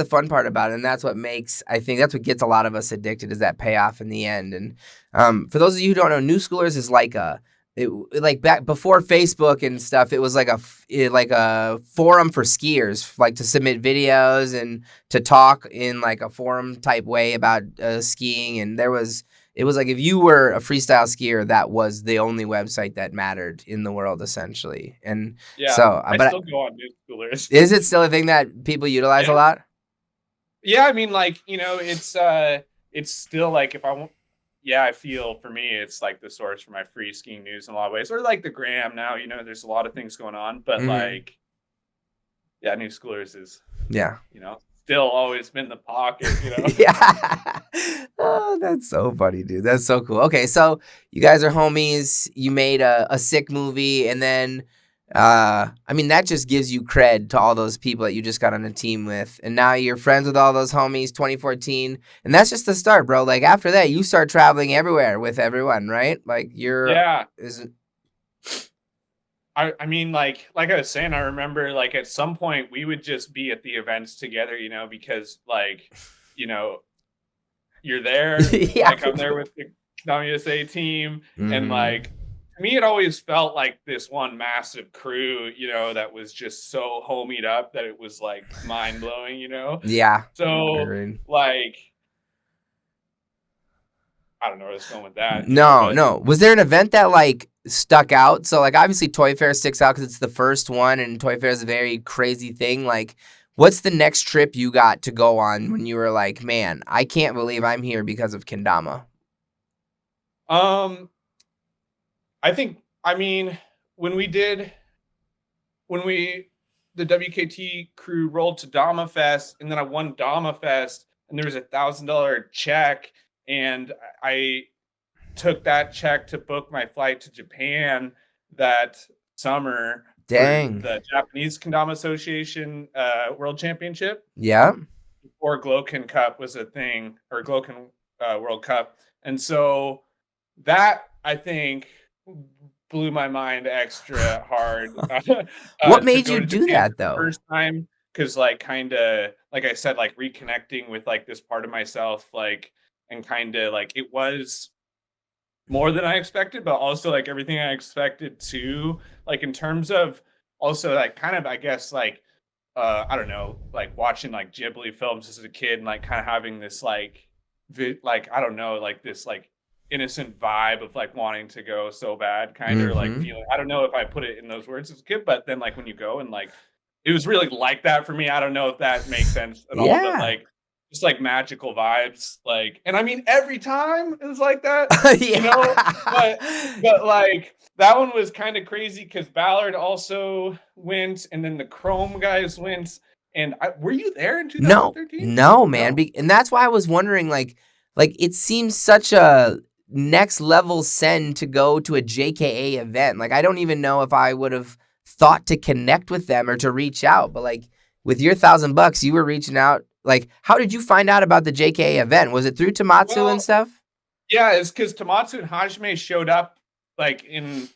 fun part about it, and that's what makes, I think that's what gets a lot of us addicted, is that payoff in the end. And for those of you who don't know, New Schoolers is like like back before Facebook and stuff, it was like a forum for skiers, like to submit videos and to talk in like a forum type way about skiing. And it was like if you were a freestyle skier, that was the only website that mattered in the world, essentially. And yeah, so, I still go on New Schoolers. Is it still a thing that people utilize a lot? Yeah, I mean, like, you know, it's still like if I want. Yeah, I feel for me, it's like the source for my free skiing news in a lot of ways, or like the gram now, you know, there's a lot of things going on, but like, yeah, New Schoolers is, you know, still always been the pocket, you know? Yeah. Oh, that's so funny, dude. That's so cool. Okay, so you guys are homies. You made a sick movie, and then, I mean, that just gives you cred to all those people that you just got on a team with. And now you're friends with all those homies, 2014. And that's just the start, bro. Like, after that, you start traveling everywhere with everyone, right? Like, Yeah. I mean, like I was saying, I remember like at some point we would just be at the events together, you know, because like, you know, you're there, like I'm there with the Kendama USA team, and like to me, it always felt like this one massive crew, you know, that was just so homied up that it was like mind blowing, you know? Yeah. So like, I don't know where I was going with that. No. Was there an event that like stuck out? So like obviously Toy Fair sticks out because it's the first one, and Toy Fair is a very crazy thing. Like, what's the next trip you got to go on when you were like, man, I can't believe I'm here because of Kendama? I think, I mean, when the WKT crew rolled to Dama Fest, and then I won Dama Fest, and there was $1,000 check, and I took that check to book my flight to Japan that summer. Dang. For the Japanese Kendama Association World Championship. Yeah. Before Gloken Cup was a thing, or Gloken World Cup. And so that, I think, blew my mind extra hard. What made you do that, though? First time, because like kind of, like I said, like reconnecting with like this part of myself, like, and kind of like it was more than I expected, but also like everything I expected too. Like in terms of also like kind of, I guess, like I don't know, like watching like Ghibli films as a kid, and like kind of having this like like I don't know, like this like innocent vibe of like wanting to go so bad, kind of like feeling, I don't know if I put it in those words as a kid, but then like when you go and like it was really like that for me. I don't know if that makes sense at all, but like just like magical vibes, like, and I mean every time it was like that, you know, but like that one was kind of crazy because Ballard also went, and then the Chrome guys went, and were you there in 2013? No, man, and that's why I was wondering, like it seems such a next level send to go to a JKA event. Like I don't even know if I would have thought to connect with them or to reach out. But like with your $1,000, you were reaching out. Like, how did you find out about the JK event? Was it through Tamatsu and Well, stuff? yeah, it's because Tomatsu and Hajime showed up like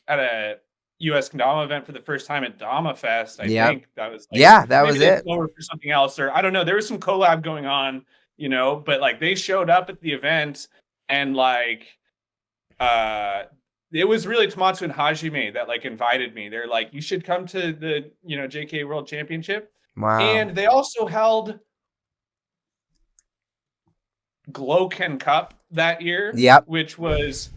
at a US Kendama event for the first time at Dama Fest. I Yep. think that was like Yeah, that maybe was they it. came over for something else, or I don't know. There was some collab going on, but like they showed up at the event and like it was really Tomatsu and Hajime that like invited me. They're like, you should come to the JK World Championship. Wow. And they also held Gloken Cup that year, Yep. which was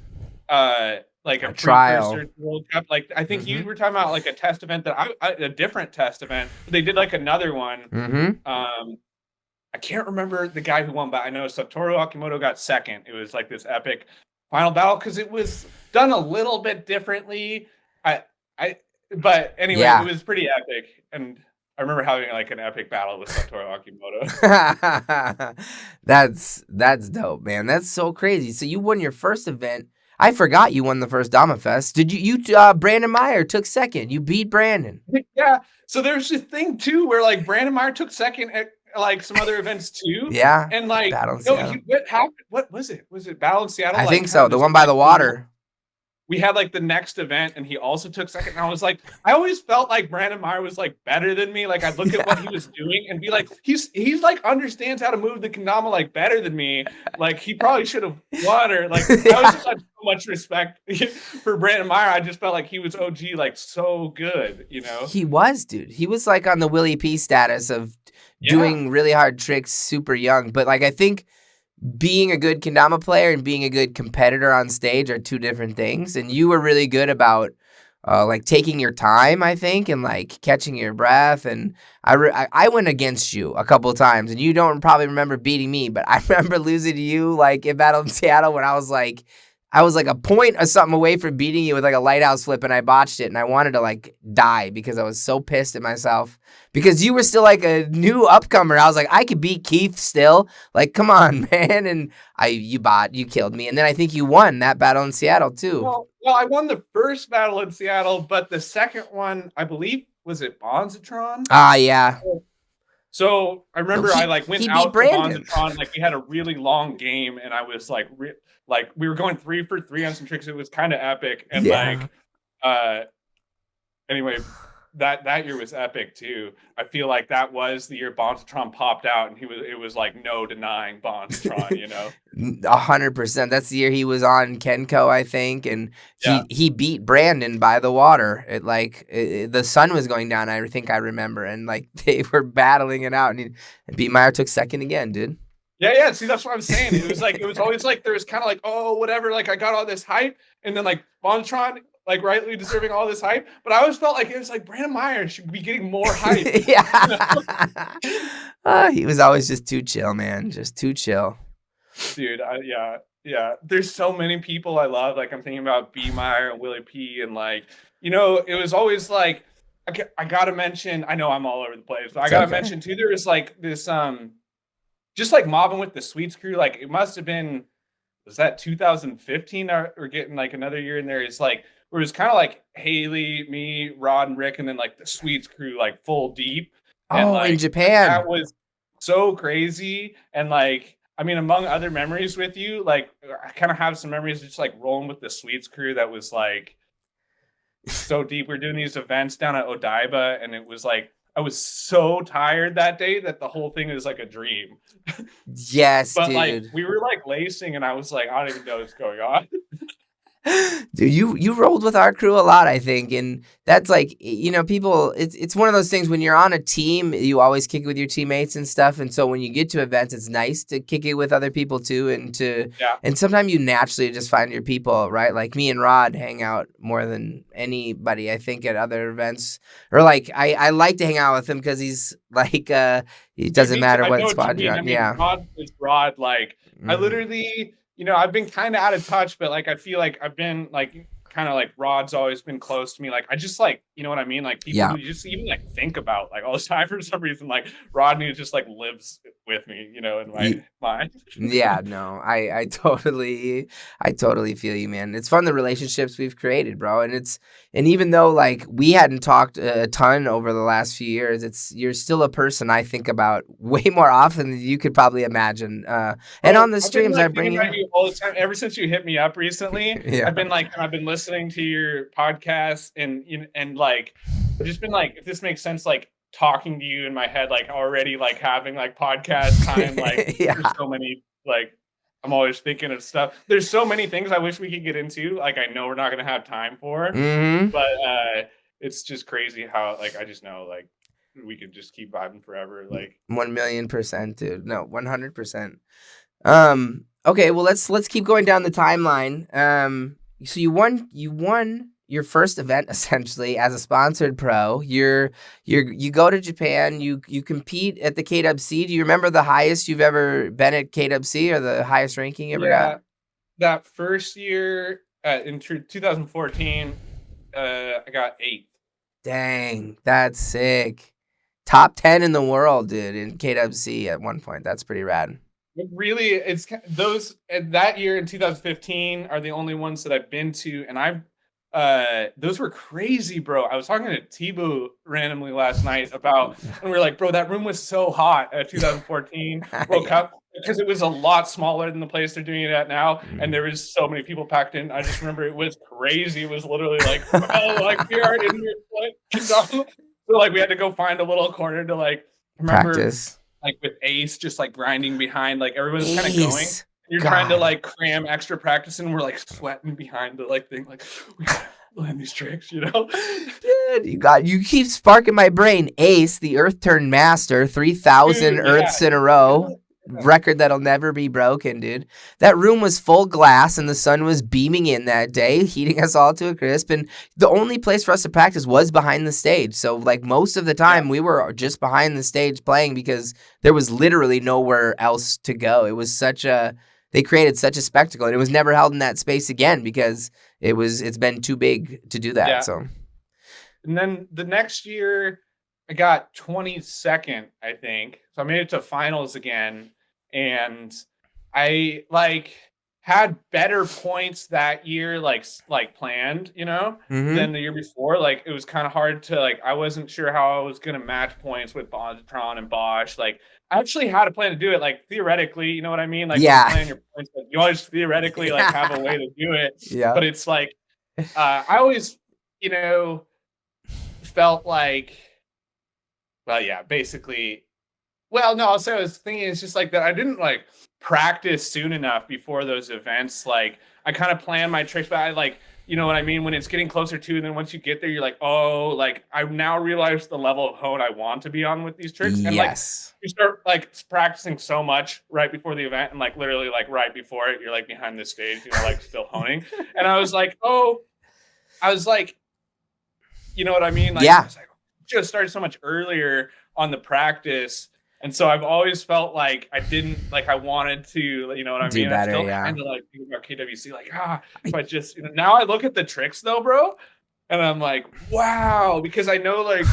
like a A trial. precursor to World Cup. Like I think you Mm-hmm. were talking about like a test event that a different test event. But they did like another one. Mm-hmm. I can't remember the guy who won, but I know Satoru Akimoto got second. It was like this epic final battle because it was done a little bit differently. I I but anyway, it Yeah. was pretty epic. And I remember having like an epic battle with Satoru Akimoto. That's dope, man. That's so crazy. So you won your first event. I forgot you won the first Dama Fest. Did Brandon Meyer took second. You beat Brandon. Yeah. So there's this thing too where like Brandon Meyer took second at like some other events too. Yeah. And like, Battle in no, Seattle. what happened? What was it? Was it Battle in Seattle? I Like think kind so. of The this one by the water. we had like the next event and he also took second. And I was like, I always felt like Brandon Meyer was like better than me. Like I'd look at what he was doing and be like, he's like understands how to move the kendama like better than me. Like he probably should have won, or like I was just had so much respect for Brandon Meyer. I just felt like he was OG, like so good, He was, dude. He was like on the Willie P status of doing really hard tricks super young. But like I think being a good kendama player and being a good competitor on stage are two different things. And you were really good about like taking your time, I think, and like catching your breath. And I went against you a couple of times, and you don't probably remember beating me, but I remember losing to you like in Battle in Seattle when I was like a point or something away from beating you with like a lighthouse flip, and I botched it, and I wanted to like die because I was so pissed at myself because you were still like a new upcomer. I was like, I could beat Keith still. Like, come on, man. And you killed me. And then I think you won that battle in Seattle too. Well, I won the first battle in Seattle, but the second one, I believe, was it Bonzatron? Ah, yeah. So I No, remember I like went he beat out to Brandon. Bonzatron, like we had a really long game, and I was like, like we were going 3 for 3 on some tricks. It was kind of epic, and Yeah. anyway, that year was epic too. I feel like that was the year Bonzatron popped out, and it was like no denying Bonzatron, 100%. That's the year he was on Kenko, I think, and Yeah. he beat Brandon by the water. The sun was going down. I think I remember, and like they were battling it out, and beat Meyer took second again, dude. Yeah. See, that's what I'm saying. It was like it was always like there was kind of like, oh, whatever. Like I got all this hype, and then like Bonzatron, like rightly deserving all this hype, but I always felt like it was like Brandon Meyer should be getting more hype. Yeah. He was always just too chill, man. Just too chill. Dude, yeah. There's so many people I love. Like I'm thinking about B Meyer and Willie P, and like, it was always like I gotta mention. I know I'm all over the place, but I gotta mention too. There was like this just like mobbing with the Sweets crew. Like it must have been, was that 2015 or getting like another year in there? It's like where it was kind of like Haley, me, Rod, and Rick, and then like the Sweets crew, like full deep. And Oh, in like Japan. that was so crazy. And like, I mean, among other memories with you, like I kind of have some memories just like rolling with the Sweets crew that was like so deep. We're doing these events down at Odaiba, and it was like I was so tired that day that the whole thing was like a dream. Yes, But dude. like we were like lacing, and I was like, I don't even know what's going on. Dude, you rolled with our crew a lot, I think, and that's like people. It's one of those things when you're on a team, you always kick it with your teammates and stuff, and so when you get to events, it's nice to kick it with other people too, and sometimes you naturally just find your people, right? Like me and Rod hang out more than anybody, I think, at other events, or like I like to hang out with him because he's like it doesn't matter what squad you're on. Yeah, Rod is Rod. Like I literally. I've been kind of out of touch, but like I feel like I've been like kind of like Rod's always been close to me. Like I just like you know what I mean? Like people Yeah. who just even like think about like all the time for some reason, like Rodney just like lives with me, you know, in my mind. Yeah, no, I totally feel you, man. It's fun the relationships we've created, bro. And even though like we hadn't talked a ton over the last few years, you're still a person I think about way more often than you could probably imagine. And Bro, on the I've been streams I like bring thinking you about up. you all the time. Ever since you hit me up recently, Yeah. I've been listening to your podcast and like I've just been like, if this makes sense, like talking to you in my head, like already like having like podcast time, like there's Yeah. so many like I'm always thinking of stuff. There's so many things I wish we could get into. Like I know we're not gonna have time for, Mm-hmm. but it's just crazy how like I just know like we could just keep vibing forever. Like 1,000,000%, dude. No, 100%. Okay, well let's keep going down the timeline. So you won your first event essentially as a sponsored pro. You go to Japan, you compete at the KWC. Do you remember the highest you've ever been at KWC or the highest ranking you ever got? yeah, that first year in 2014, I got eighth. Dang, that's sick. Top 10 in the world, dude, in KWC at one point. That's pretty rad. It really, those that year in 2015 are the only ones that I've been to, and those were crazy, bro. I was talking to Tebow randomly last night and we were like, bro, that room was so hot at 2014 World Yeah. Cup because it was a lot smaller than the place they're doing it at now, and there was so many people packed in. I just remember it was crazy. It was literally like, oh, like we are in here, so like we had to go find a little corner to like remember. Practice. Like with Ace just like grinding behind, like everyone's kind of going. Ace. You're trying to like cram extra practice and we're like sweating behind the like thing, like we gotta learn these tricks, you know? Dude, you keep sparking my brain. Ace, the Earth Turn Master, 3,000 Dude, Earths in a yeah. row. Record that'll never be broken, dude. That room was full glass and the sun was beaming in that day, heating us all to a crisp. And the only place for us to practice was behind the stage. So, like, most of the time we were just behind the stage playing because there was literally nowhere else to go. It was they created such a spectacle, and it was never held in that space again because it's been too big to do that. Yeah. So, and then the next year I got 22nd, I think. So I made it to finals again. And I like had better points that year, like planned, you know, than the year before. Like it was kind of hard to like, I wasn't sure how I was going to match points with Bondtron and Bosch. Like I actually had a plan to do it, like theoretically, you know what I mean? Like when you plan your points, like, you always theoretically like have a way to do it. yeah. But it's like, I always, you know, felt like, well, yeah, basically. Well, no, I'll say I was thinking it's just like that. I didn't like practice soon enough before those events. Like I kind of planned my tricks, but I like, you know what I mean? When it's getting closer to, and then once you get there, you're like, oh, like I now realize the level of hone I want to be on with these tricks. And like you start like practicing so much right before the event, and like literally like right before it, you're like behind the stage, you know, like still honing. And I was like, you know what I mean? Like, I was like, just started so much earlier on the practice. And so I've always felt like I didn't like I wanted to, you know what I mean? Better, I still kind of like think about KWC, like if I just, you know, now I look at the tricks though, bro, and I'm like, wow, because I know like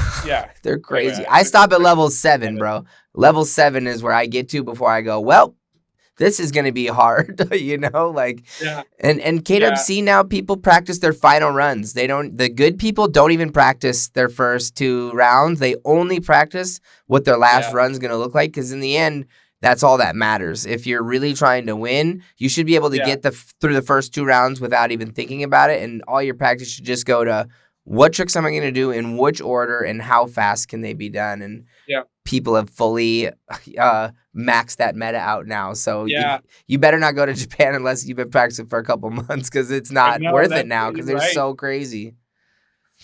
they're crazy. I stop at level 7, bro. Level 7 is where I get to before I go, well, this is going to be hard, you know, like, and KWC now people practice their final runs. The good people don't even practice their first 2 rounds. They only practice what their last run's going to look like. Cause in the end, that's all that matters. If you're really trying to win, you should be able to get through the first 2 rounds without even thinking about it. And all your practice should just go to what tricks am I going to do in which order and how fast can they be done? And people have fully maxed that meta out now. So you better not go to Japan unless you've been practicing for a couple months because it's not worth it now because they're so crazy.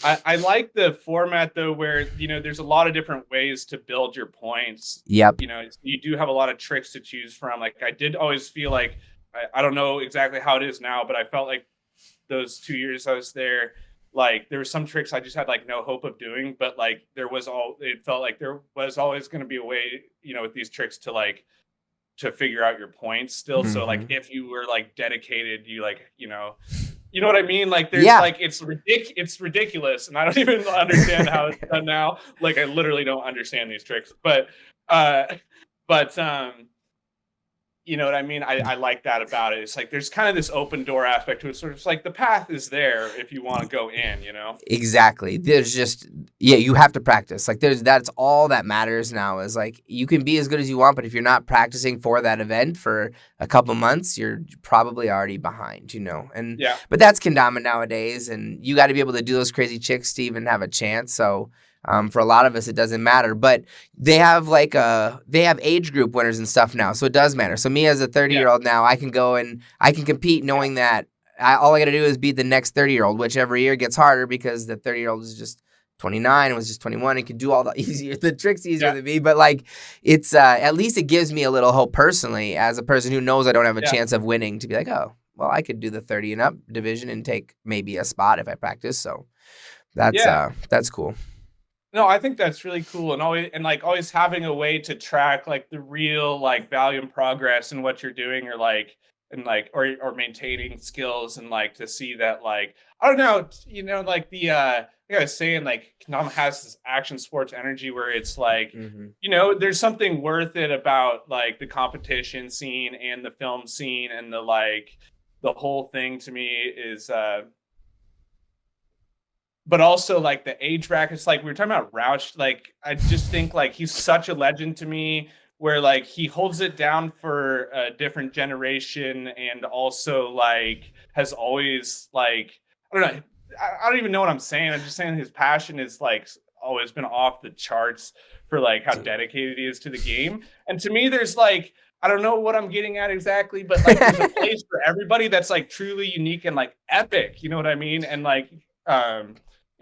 I like the format though where, you know, there's a lot of different ways to build your points. Yep. You know, you do have a lot of tricks to choose from. Like I did always feel like, I don't know exactly how it is now, but I felt like those 2 years I was there, like there were some tricks I just had like no hope of doing, but like it felt like there was always going to be a way, you know, with these tricks to figure out your points still. So like if you were like dedicated, you like, you know, You know what I mean? Like there's Yeah. like it's ridiculous, and I don't even understand how it's done now. Like I literally don't understand these tricks, uh, but you know what I mean? I like that about it. It's like there's kind of this open door aspect to it. Sort of like the path is there if you want to go in, you know? Exactly. There's just you have to practice. Like that's all that matters now is like you can be as good as you want, but if you're not practicing for that event for a couple months, you're probably already behind, And Yeah. but that's kendama nowadays, and you got to be able to do those crazy tricks to even have a chance. So for a lot of us, it doesn't matter, but they have they have age group winners and stuff now, so it does matter. So me as a 30-year-old now, I can go and I can compete knowing that all I got to do is beat the next 30-year-old, which every year gets harder because the 30-year-old is just 29 and was just 21 and can do all the tricks easier than me. But like, it's at least it gives me a little hope personally as a person who knows I don't have a chance of winning to be like, oh, well, I could do the 30 and up division and take maybe a spot if I practice. So that's cool. No, I think that's really cool, and always having a way to track like the real like value and progress in what you're doing, or like and like or maintaining skills, and like to see that like I don't know, like like I was saying, like Kendama has this action sports energy where it's like there's something worth it about like the competition scene and the film scene, and the whole thing to me is but also like the age brackets, like we were talking about Roush, like I just think like he's such a legend to me, where like he holds it down for a different generation, and also like has always like I don't know, I don't even know what I'm saying. I'm just saying his passion is like always been off the charts for like how dedicated he is to the game. And to me, there's like I don't know what I'm getting at exactly, but like there's a place for everybody that's like truly unique and like epic. You know what I mean? And like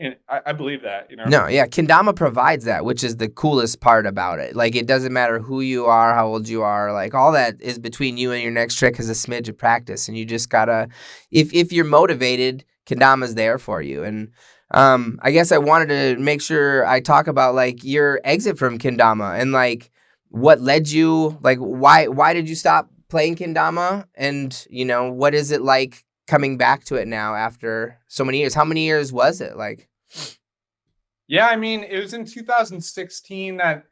and I believe that, No, yeah, kendama provides that, which is the coolest part about it. Like, it doesn't matter who you are, how old you are, like, all that is between you and your next trick is a smidge of practice, and you just gotta, if you're motivated, kendama's there for you. And I guess I wanted to make sure I talk about, like, your exit from kendama and, like, what led you, like, why did you stop playing kendama? And, what is it like coming back to it now after so many years? How many years was it, like? Yeah, I mean, it was in 2016 that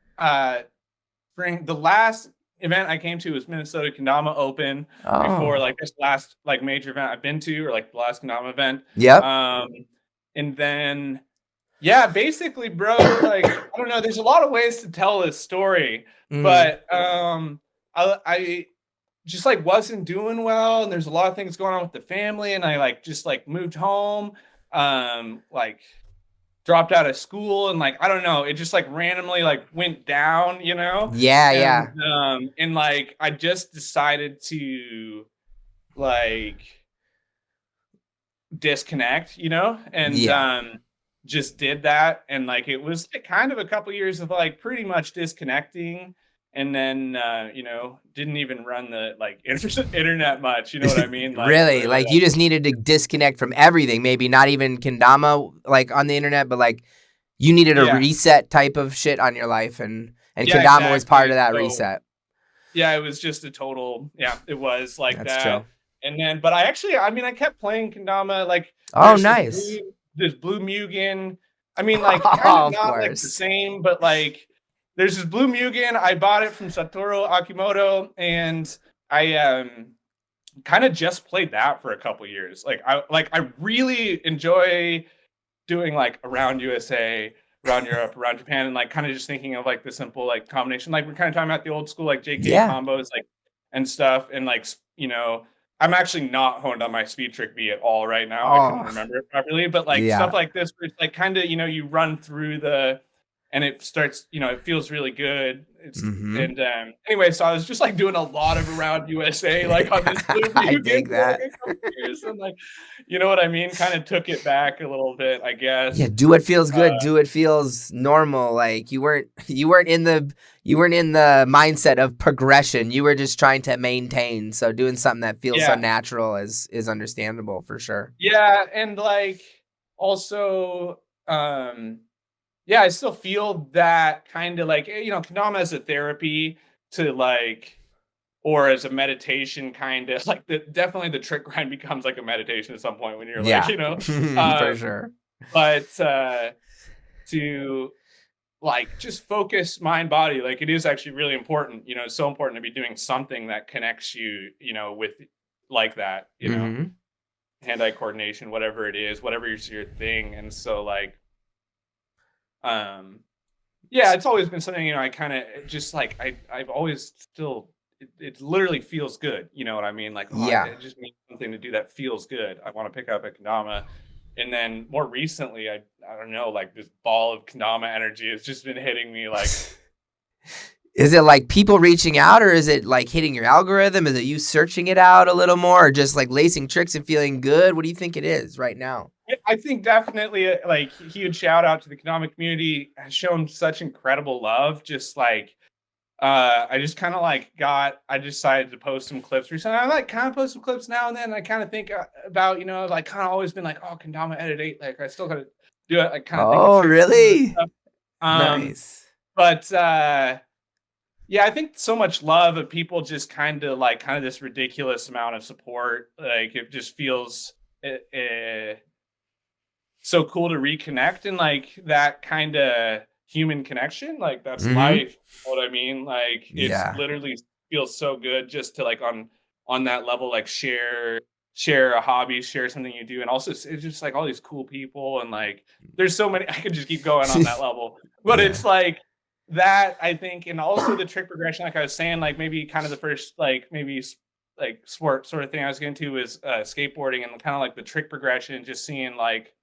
spring. The last event I came to was Minnesota Kendama Open before like this last like major event I've been to, or like the last Kendama event. Yep. And then basically, bro, like I don't know, there's a lot of ways to tell this story, but I just like wasn't doing well, and there's a lot of things going on with the family, and I like just like moved home, like dropped out of school, and like I don't know, it just like randomly like went down, and like I just decided to like disconnect, and just did that, and like it was like kind of a couple years of like pretty much disconnecting, and then didn't even run the like internet much, you know what I mean? Like really, like you just needed to disconnect from everything, maybe not even kendama like on the internet, but like you needed a reset type of shit on your life, and kendama was part of that reset. Yeah, it was just a total it was like That's that chill. And then but I kept playing kendama, like nice. This blue Mugen, I mean, like kind of not like the same, but like there's this blue Mugen. I bought it from Satoru Akimoto, and I kind of just played that for a couple years. Like I really enjoy doing like around USA, around Europe, around Japan, and like kind of just thinking of like the simple like combination. Like we're kind of talking about the old school like JK combos, like and stuff, and like I'm actually not honed on my speed trick B at all right now. I couldn't remember it properly, but like stuff like this, where it's like kind of you run through and it starts, it feels really good. It's and anyway, so I was just like doing a lot of around USA, like on this blue I dig that. years, and like, you know what I mean? Kind of took it back a little bit, I guess. Yeah, do what feels good, do what feels normal. Like you weren't in the mindset of progression. You were just trying to maintain. So doing something that feels so natural is understandable for sure. Yeah, and like also I still feel that kind of like, kendama as a therapy to like or as a meditation kind of like definitely the trick grind becomes like a meditation at some point when you're like, Yeah, um, for sure. but to like just focus mind body, like it is actually really important. It's so important to be doing something that connects you, with like that, Hmm. hand-eye coordination, whatever it is, whatever is your thing. And so like, um, yeah, it's always been something, I kind of just like I've always still it literally feels good. You know what I mean? Like, oh, Yeah. I just need something to do that feels good. I want to pick up a kendama. And then more recently, I don't know, like this ball of kendama energy has just been hitting me like, Is it like people reaching out, or is it like hitting your algorithm? Is it you searching it out a little more, or just like lacing tricks and feeling good? What do you think it is right now? I think definitely like huge shout out to the kendama community, has shown such incredible love. Just like I just kind of like I decided to post some clips recently. I like kind of post some clips now and then. I kind of think about, like kind of always been like, oh, kendama edit 8. Like I still got to do it. Like kind of think of Oh, tricks and really? stuff. Um, Nice. but yeah, I think so much love of people just kind of this ridiculous amount of support. Like it just feels so cool to reconnect and like that kind of human connection. Like that's Hmm. life. You know what I mean? Like it's Yeah. literally feels so good just to like on that level, like share a hobby, share something you do. And also it's just like all these cool people and like there's so many I could just keep going on that level. But Yeah. it's like that I think, and also the trick progression, like I was saying, like maybe kind of the first like maybe like sport sort of thing I was getting to is skateboarding and kind of like the trick progression and just seeing like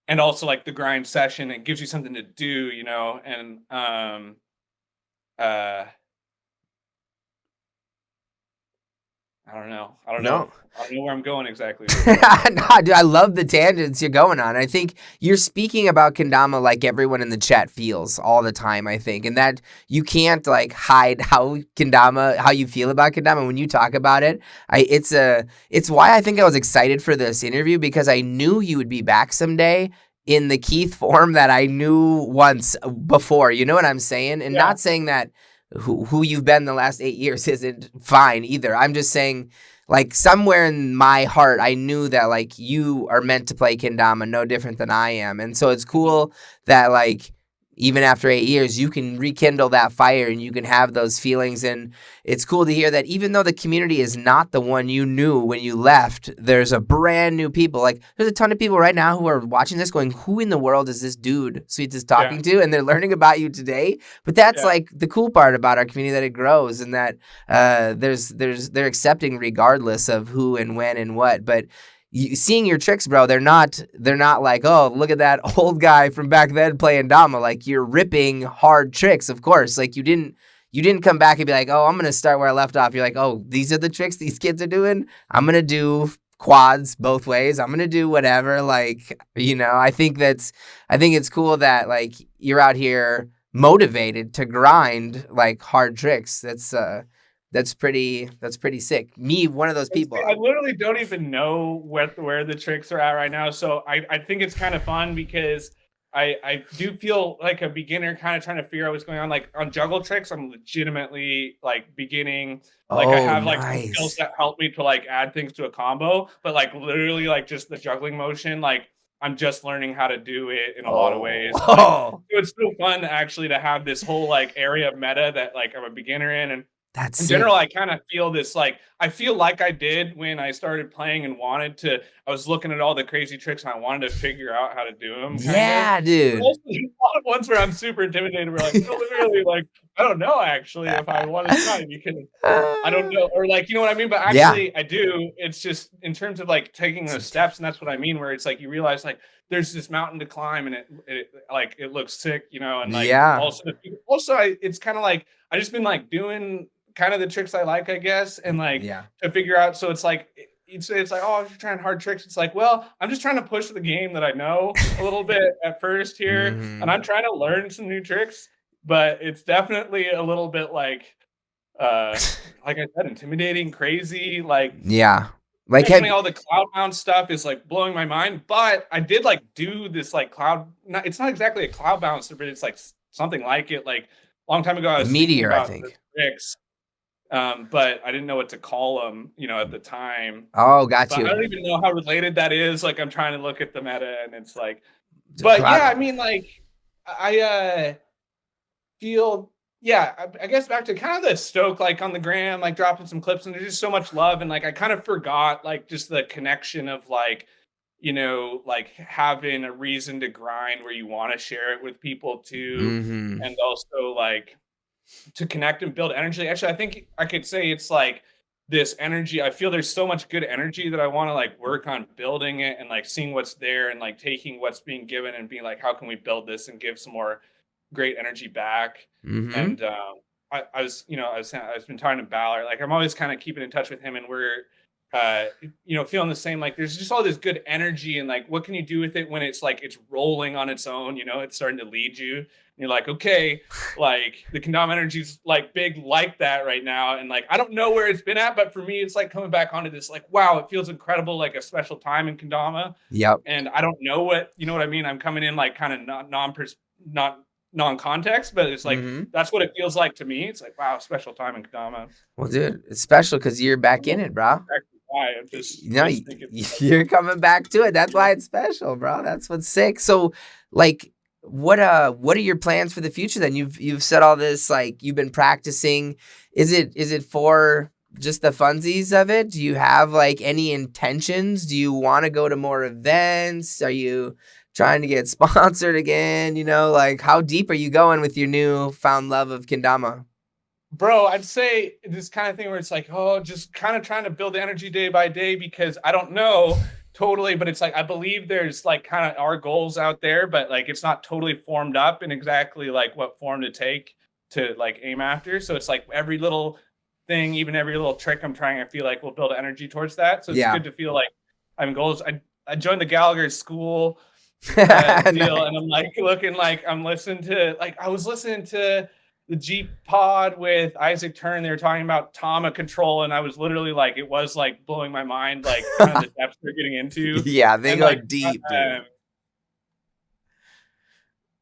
and also like the grind session, it gives you something to do, and uh I don't know. No. I don't know where I'm going exactly with that. No, dude, I love the tangents you're going on. I think you're speaking about kendama like everyone in the chat feels all the time, I think. And that you can't like hide how you feel about kendama when you talk about it. It's why I think I was excited for this interview, because I knew you would be back someday in the Keith form that I knew once before. You know what I'm saying? And Yeah, not saying that who you've been the last 8 years isn't fine either. I'm just saying, like, somewhere in my heart, I knew that like you are meant to play kendama no different than I am. And so it's mhm, cool that like even after 8 years you can rekindle that fire and you can have those feelings. And it's cool to hear that even though the community is not the one you knew when you left, there's a brand new people. Like there's a ton of people right now who are watching this going, who in the world is this dude Sweets is yeah, talking to? And they're learning about you today. But that's yeah, like the cool part about our community, that it grows, and that they're accepting regardless of who and when and what. But seeing your tricks, bro, they're not like, oh, look at that old guy from back then playing dama. Like you're ripping hard tricks, of course. Like you didn't come back and be like, oh, I'm gonna start where I left off. You're like, oh, these are the tricks these kids are doing. I'm gonna do quads both ways. I'm gonna do whatever. Like, I think it's cool that like you're out here motivated to grind like hard tricks. That's pretty sick. Me, one of those people. I literally don't even know where the tricks are at right now. So I think it's kind of fun because I do feel like a beginner kind of trying to figure out what's going on. Like on juggle tricks, I'm legitimately like beginning. Like I Oh, have like some skills nice. that help me to like add things to a combo, but like literally like just the juggling motion, like I'm just learning how to do it in a lot of Oh, ways. Like oh, it's so fun actually to have this whole like area of meta that like I'm a beginner in. And that's in general, sick. I kind of feel this like I feel like I did when I started playing and wanted to. I was looking at all the crazy tricks and I wanted to figure out how to do them, kind of. Yeah, But dude. also, there's a lot of ones where I'm super intimidated. We're like, no, literally, like I don't know actually if I want to try because I don't know, or like you know what I mean. But Yeah. actually, I do. It's just in terms of like taking those steps, and that's what I mean. Where it's like you realize like there's this mountain to climb, and it like it looks sick, and like Yeah. also it's kind of like I just been like doing kind of the tricks I like, I guess, and like Yeah. to figure out. So it's like it's like, oh, if you're trying hard tricks, it's like, well, I'm just trying to push the game that I know a little bit at first here, and Hmm. I'm trying to learn some new tricks, but it's definitely a little bit uh like I said, intimidating, crazy, like Yeah. Like, definitely all the cloud bound stuff is like blowing my mind. But I did like do this like it's not exactly a cloud bouncer, but it's like something like it. Like a long time ago, I the was thinking meteor, I about the think. tricks. But I didn't know what to call them, at the time. Oh, got But I you. don't even know how related that is. Like I'm trying to look at the meta, and it's like, The but yeah, cloud. I mean, like I feel, yeah, I guess back to kind of the stoke, like on the gram, like dropping some clips, and there's just so much love, and like I kind of forgot like just the connection of like, like having a reason to grind where you want to share it with people too, Mm-hmm. and also like to connect and build energy. Actually, I think I could say it's like this energy. I feel there's so much good energy that I want to like work on building it and like seeing what's there and like taking what's being given and being like, how can we build this and give some more great energy back? Mm-hmm. And I was, I've been talking to Ballard. Like I'm always kind of keeping in touch with him, and we're, feeling the same. Like there's just all this good energy, and like what can you do with it when it's like it's rolling on its own? It's starting to lead you. And you're like, okay, like the Kendama energy's like big like that right now, and like I don't know where it's been at, but for me, it's like coming back onto this. Like, wow, it feels incredible, like a special time in Kendama, Yep. and I don't know what I mean. I'm coming in like kind of not non-context, but it's like Mm-hmm. that's what it feels like to me. It's like, wow, special time in Kendama. Well, dude, it's special because you're I back don't know in it, bro. exactly why. You know, I just think it's you're coming back to it. That's why it's special, bro. That's what's sick. So, like, what are your plans for the future then? You've said all this, like you've been practicing. Is it for just the funsies of it? Do you have like any intentions? Do you want to go to more events? Are you trying to get sponsored again? Like how deep are you going with your new found love of kendama? Bro, I'd say this kind of thing where it's like, oh, just kind of trying to build energy day by day because I don't know totally, but it's like I believe there's like kind of our goals out there, but like it's not totally formed up in exactly like what form to take to like aim after. So it's like every little thing, even every little trick I'm trying, I feel like will build energy towards that. So it's Yeah. good to feel like having goals. I joined the Gallagher school deal, Nice. and I'm like looking like I'm listening to like I was listening to the Jeep pod with Isaac Turn. They were talking about Tama control, and I was literally like, it was like blowing my mind, like kind of the depths they're getting into, Yeah, they and go like, deep, dude.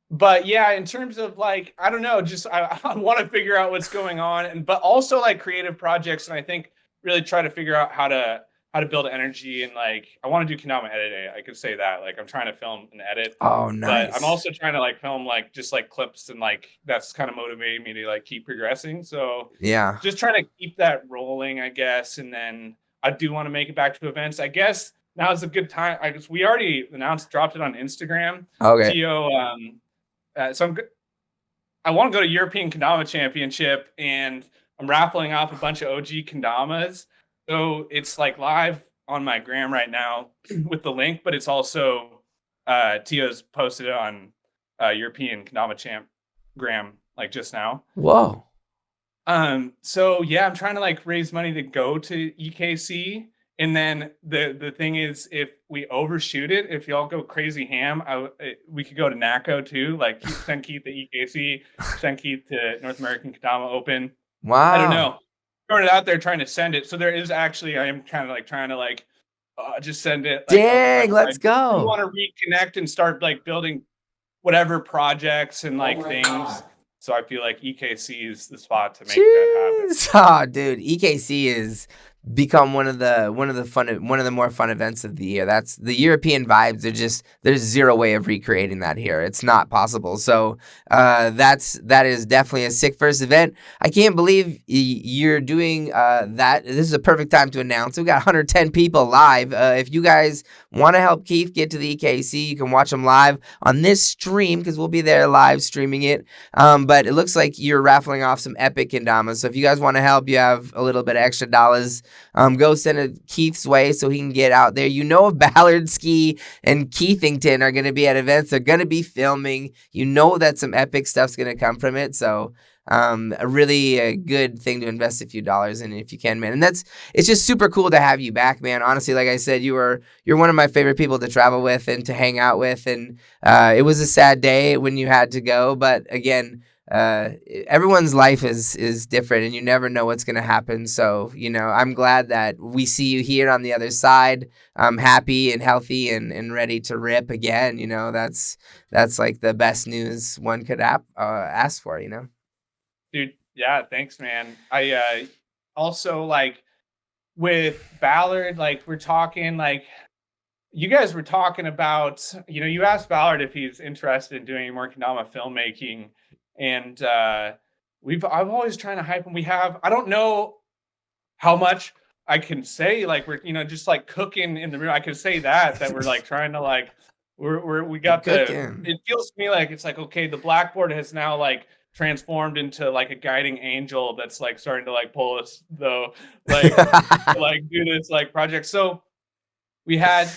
but yeah, in terms of like, I don't know, just I want to figure out what's going on, and but also like creative projects, and I think really try to figure out how to build energy, and like I want to do Kendama editing. I could say that like I'm trying to film and edit, Oh, but I'm nice. also trying to like film like just like clips, and like that's kind of motivating me to like keep progressing. So Yeah. just trying to keep that rolling, I guess, and then I do want to make it back to events. I guess now is a good time. I guess we already dropped it on Instagram. Okay. To so I want to go to European Kendama Championship, and I'm raffling off a bunch of OG Kendamas. So it's like live on my gram right now with the link, but it's also Tio's posted it on European Kendama Champ gram like just now. Whoa. So yeah, I'm trying to like raise money to go to EKC. And then the thing is, if we overshoot it, if y'all go crazy ham, we could go to NACO too. Like send Keith to EKC, send Keith to North American Kadama Open. I don't Wow. know. Throwing it out there, trying to send it. So there is actually, I am kind of like trying to like just send it. Like Dang, I let's do go. want to reconnect and start like building whatever projects and like things. So I feel like EKC is the spot to make that happen. Jeez. Oh, dude, EKC is become one of the more fun events of the year. That's the European vibes. There's zero way of recreating that here. It's not possible. So that is definitely a sick first event. I can't believe you're doing that. This is a perfect time to announce. We got 110 people live. If you guys want to help Keith get to the EKC, you can watch him live on this stream because we'll be there live streaming it. But it looks like you're raffling off some epic kendamas. So if you guys want to help, you have a little bit of extra dollars. Go send it Keith's way so he can get out there. If Ballard Ski and Keithington are going to be at events, they're going to be filming. That some epic stuff's going to come from it. So a really good thing to invest a few dollars in if you can, man. And it's just super cool to have you back, man. Honestly, like I said, you're one of my favorite people to travel with and to hang out with. And it was a sad day when you had to go, but again, everyone's life is different and you never know what's going to happen. So, I'm glad that we see you here on the other side, happy and healthy and ready to rip again. That's like the best news one could ask for. Dude, yeah, thanks, man. also like with Ballard, like we're talking like you guys were talking about, you asked Ballard if he's interested in doing more Kendama filmmaking, and I've always trying to hype him. I don't know how much I can say, like we're just like cooking in the room. I could say that we're like trying to like we got Cooking. it feels to me like it's like okay, the blackboard has now like transformed into like a guiding angel that's like starting to like pull us though, like to like do this like project. So we had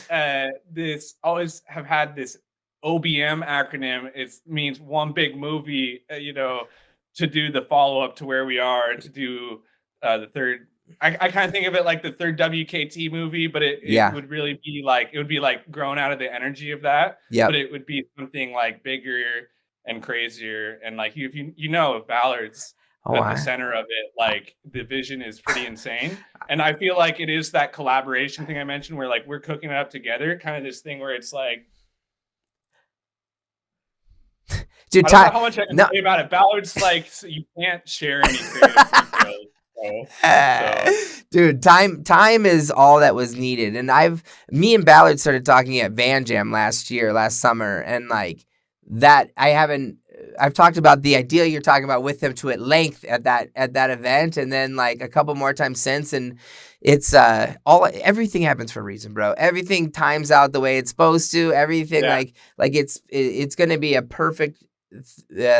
this always have had this OBM acronym. It means one big movie, to do the follow up to where we are, to do the third. I kind of think of it like the third WKT movie, but it Yeah. would really be like it would be like grown out of the energy of that, but Yep. it would be something like bigger and crazier. And like if if Ballard's Oh, at the center of it, like the vision is pretty insane. And I feel like it is that collaboration thing I mentioned where like we're cooking it up together, kind of this thing where it's like dude, I don't know how much I can say about it. Ballard's like so you can't share any creative details. Dude, time is all that was needed. And me and Ballard started talking at Van Jam last summer, and like that I've talked about the idea you're talking about with him to at length at that event, and then like a couple more times since, and it's everything happens for a reason, bro. Everything times out the way it's supposed to. Everything like it's gonna be a perfect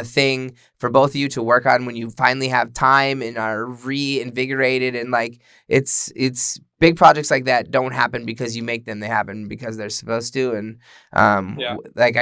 thing for both of you to work on when you finally have time and are reinvigorated. And like it's big projects like that don't happen because you make them, they happen because they're supposed to. And like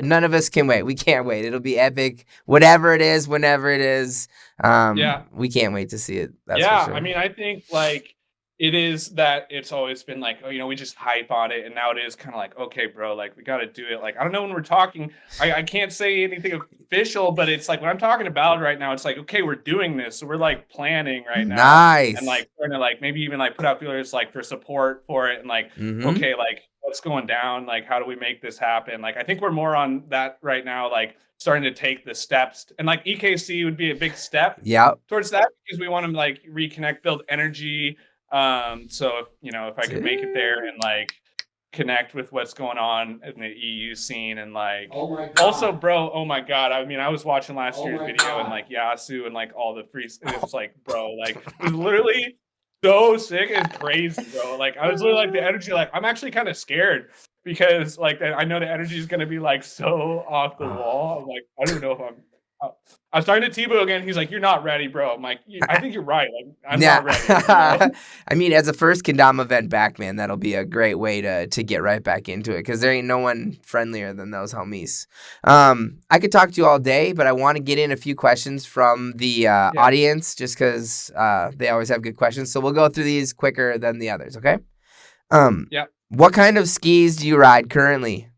none of us can wait. We can't wait. It'll be epic, whatever it is, whenever it is. We can't wait to see it. That's for sure. I mean, I think like it is that it's always been like, we just hype on it. And now it is kind of like, okay, bro, like we got to do it. Like, I don't know when we're talking, I can't say anything official, but it's like when I'm talking about it right now, it's like, okay, we're doing this. So we're like planning right now. Nice. And like trying to like maybe even like put out feelers like for support for it. And like, okay, like what's going down? Like, how do we make this happen? Like, I think we're more on that right now, like starting to take the steps. And like EKC would be a big step towards that because we want to like reconnect, build energy. So if I could make it there and like connect with what's going on in the EU scene and like also bro, oh my god, I mean I was watching last year's video and like Yasu and like all the free, it was like bro, like it was literally so sick and crazy, bro. Like I was literally like the energy, like I'm actually kind of scared because like I know the energy is gonna be like so off the wall. I'm like I don't know if I was talking to Tebow again. He's like, "You're not ready, bro." I'm like, "I think you're right. Like, I'm not ready." I mean, as a first Kendama event back, man, that'll be a great way to get right back into it because there ain't no one friendlier than those homies. I could talk to you all day, but I want to get in a few questions from the audience just because they always have good questions. So we'll go through these quicker than the others, okay? What kind of skis do you ride currently?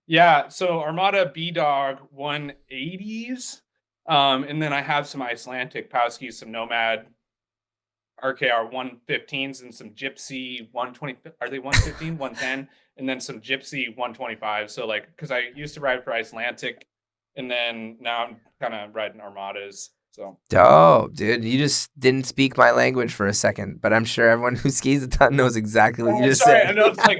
Yeah, so Armada B-Dog 180s. And then I have some Icelandic POW skis, some Nomad RKR 115s and some Gypsy 120. Are they 115, 110? And then some Gypsy 125. So like, because I used to ride for Icelandic and then now I'm kind of riding Armadas. So dope, dude. You just didn't speak my language for a second, but I'm sure everyone who skis a ton knows exactly what you just said. I know it's like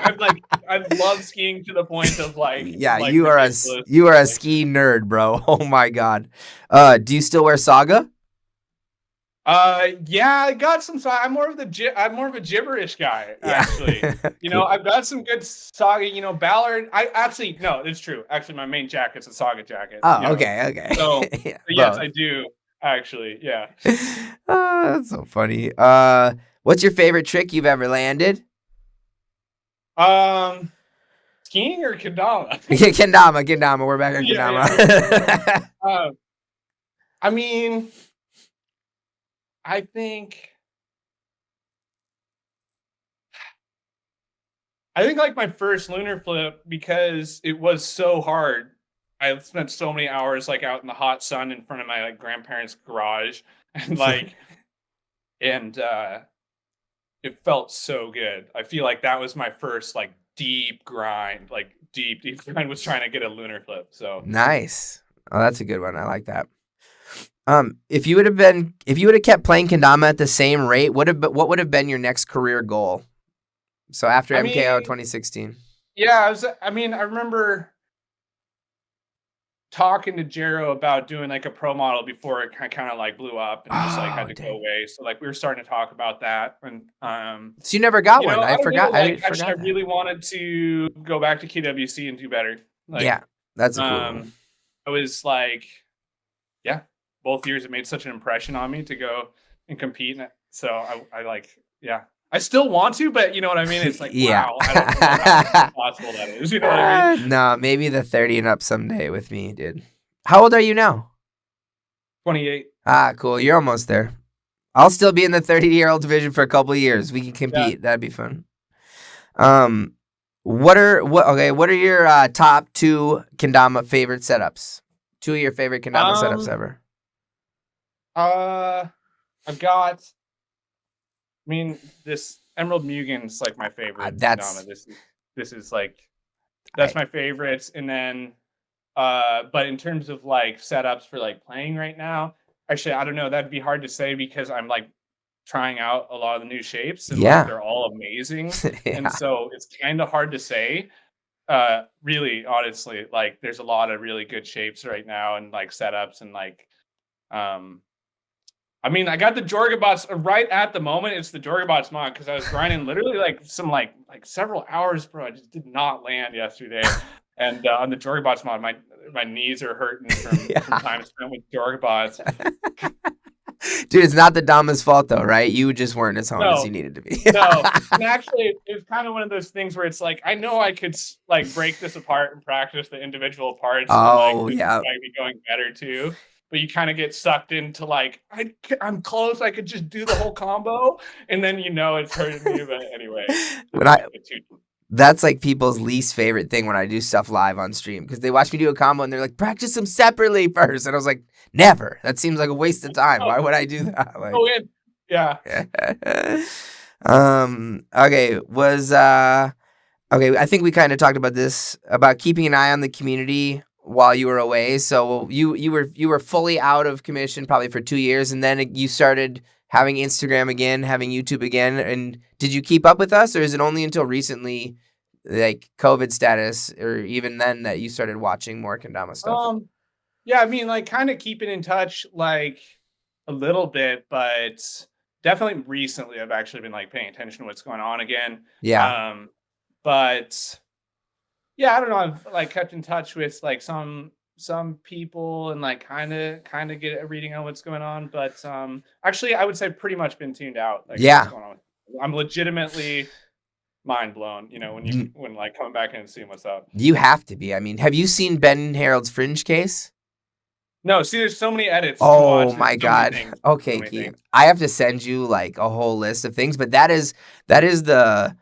I love skiing to the point of like like you are a ski nerd, bro. Oh my god. Do you still wear Saga? Yeah, I got some. I'm more of a gibberish guy, actually. Cool. I've got some good Saga. Ballard. No, it's true. Actually, my main jacket's a Saga jacket. Oh, okay. So yes, I do. Actually, yeah. That's so funny. What's your favorite trick you've ever landed? Skiing or Kendama? Kendama. We're back on Kendama. Yeah. I mean, I think like my first lunar flip, because it was so hard. I spent so many hours like out in the hot sun in front of my like grandparents' garage and like and it felt so good. I feel like that was my first like deep grind was trying to get a lunar flip. So nice. Oh, that's a good one. I like that. If you would have kept playing kendama at the same rate, what would have been your next career goal? So after I MKO mean, 2016. yeah, I remember talking to Jero about doing like a pro model before it kind of like blew up and just like had Oh, to go dang. away. So like we were starting to talk about that, and So you never got you know, one. I don't know, like I actually, I forgot that. really wanted to go back to KWC and do better. Like, Yeah, that's a cool one. um, I was like, yeah, both years it made such an impression on me to go and compete. So I like, yeah, I still want to, but you know what I mean? It's like, Yeah. wow, I don't know how possible that is. You know what I mean? No, maybe the 30 and up someday with me, dude. How old are you now? 28. Ah, cool. You're almost there. I'll still be in the 30-year-old division for a couple of years. We can Yeah. compete. That'd be fun. Um, what are your top 2 kendama favorite setups? 2 of your favorite kendama setups Um, ever. I've got, I mean, this Emerald Mugen's like my favorite That's kendama. This is like, I, that's my favorite. And then, but in terms of like setups for like playing right now, actually, I don't know. That'd be hard to say because I'm like trying out a lot of the new shapes and like yeah. they're all amazing. And Yeah. so it's kind of hard to say. Really, honestly, like there's a lot of really good shapes right now and like setups and like, um, I mean, I got the Jorgenbots right at the moment. It's the Jorgenbots mod because I was grinding literally like some like several hours, bro. I just did not land yesterday, and on the Jorgenbots mod, my knees are hurting from Yeah. time spent with Jorgenbots. Dude, it's not the Dama's fault though, right? You just weren't as honed as you No, needed to be. no, and actually, it was kind of one of those things where it's like I know I could like break this apart and practice the individual parts, and like Oh, this yeah. might be going better too. But you kind of get sucked into like I'm close. I could just do the whole combo, and then you know it's hurting me. But anyway, When it's I like it's too. That's like people's least favorite thing when I do stuff live on stream because they watch me do a combo and they're like, practice them separately first. And I was like, never. That seems like a waste of time. Oh, Why would I do that? go in. Yeah. Like, okay, okay, I think we kind of talked about this about keeping an eye on the community while you were away. So you were fully out of commission probably for 2 years, and then you started having Instagram again, having YouTube again. And did you keep up with us, or is it only until recently, like COVID status, or even then that you started watching more kendama stuff? Yeah. I mean, like, kind of keeping in touch, like a little bit, but definitely recently, I've actually been like paying attention to what's going on again. Yeah, But yeah, I don't know. I've like kept in touch with like some people and like kind of get a reading on what's going on. But actually, I would say pretty much been tuned out. Like what's yeah. going on. I'm legitimately mind blown. You know when like coming back in and seeing what's up. You have to be. I mean, have you seen Ben Harold's Fringe case? No, see, there's so many edits to Oh watch. There's my so many God. things. So Okay, many Keith. things. I have to send you like a whole list of things, but that is the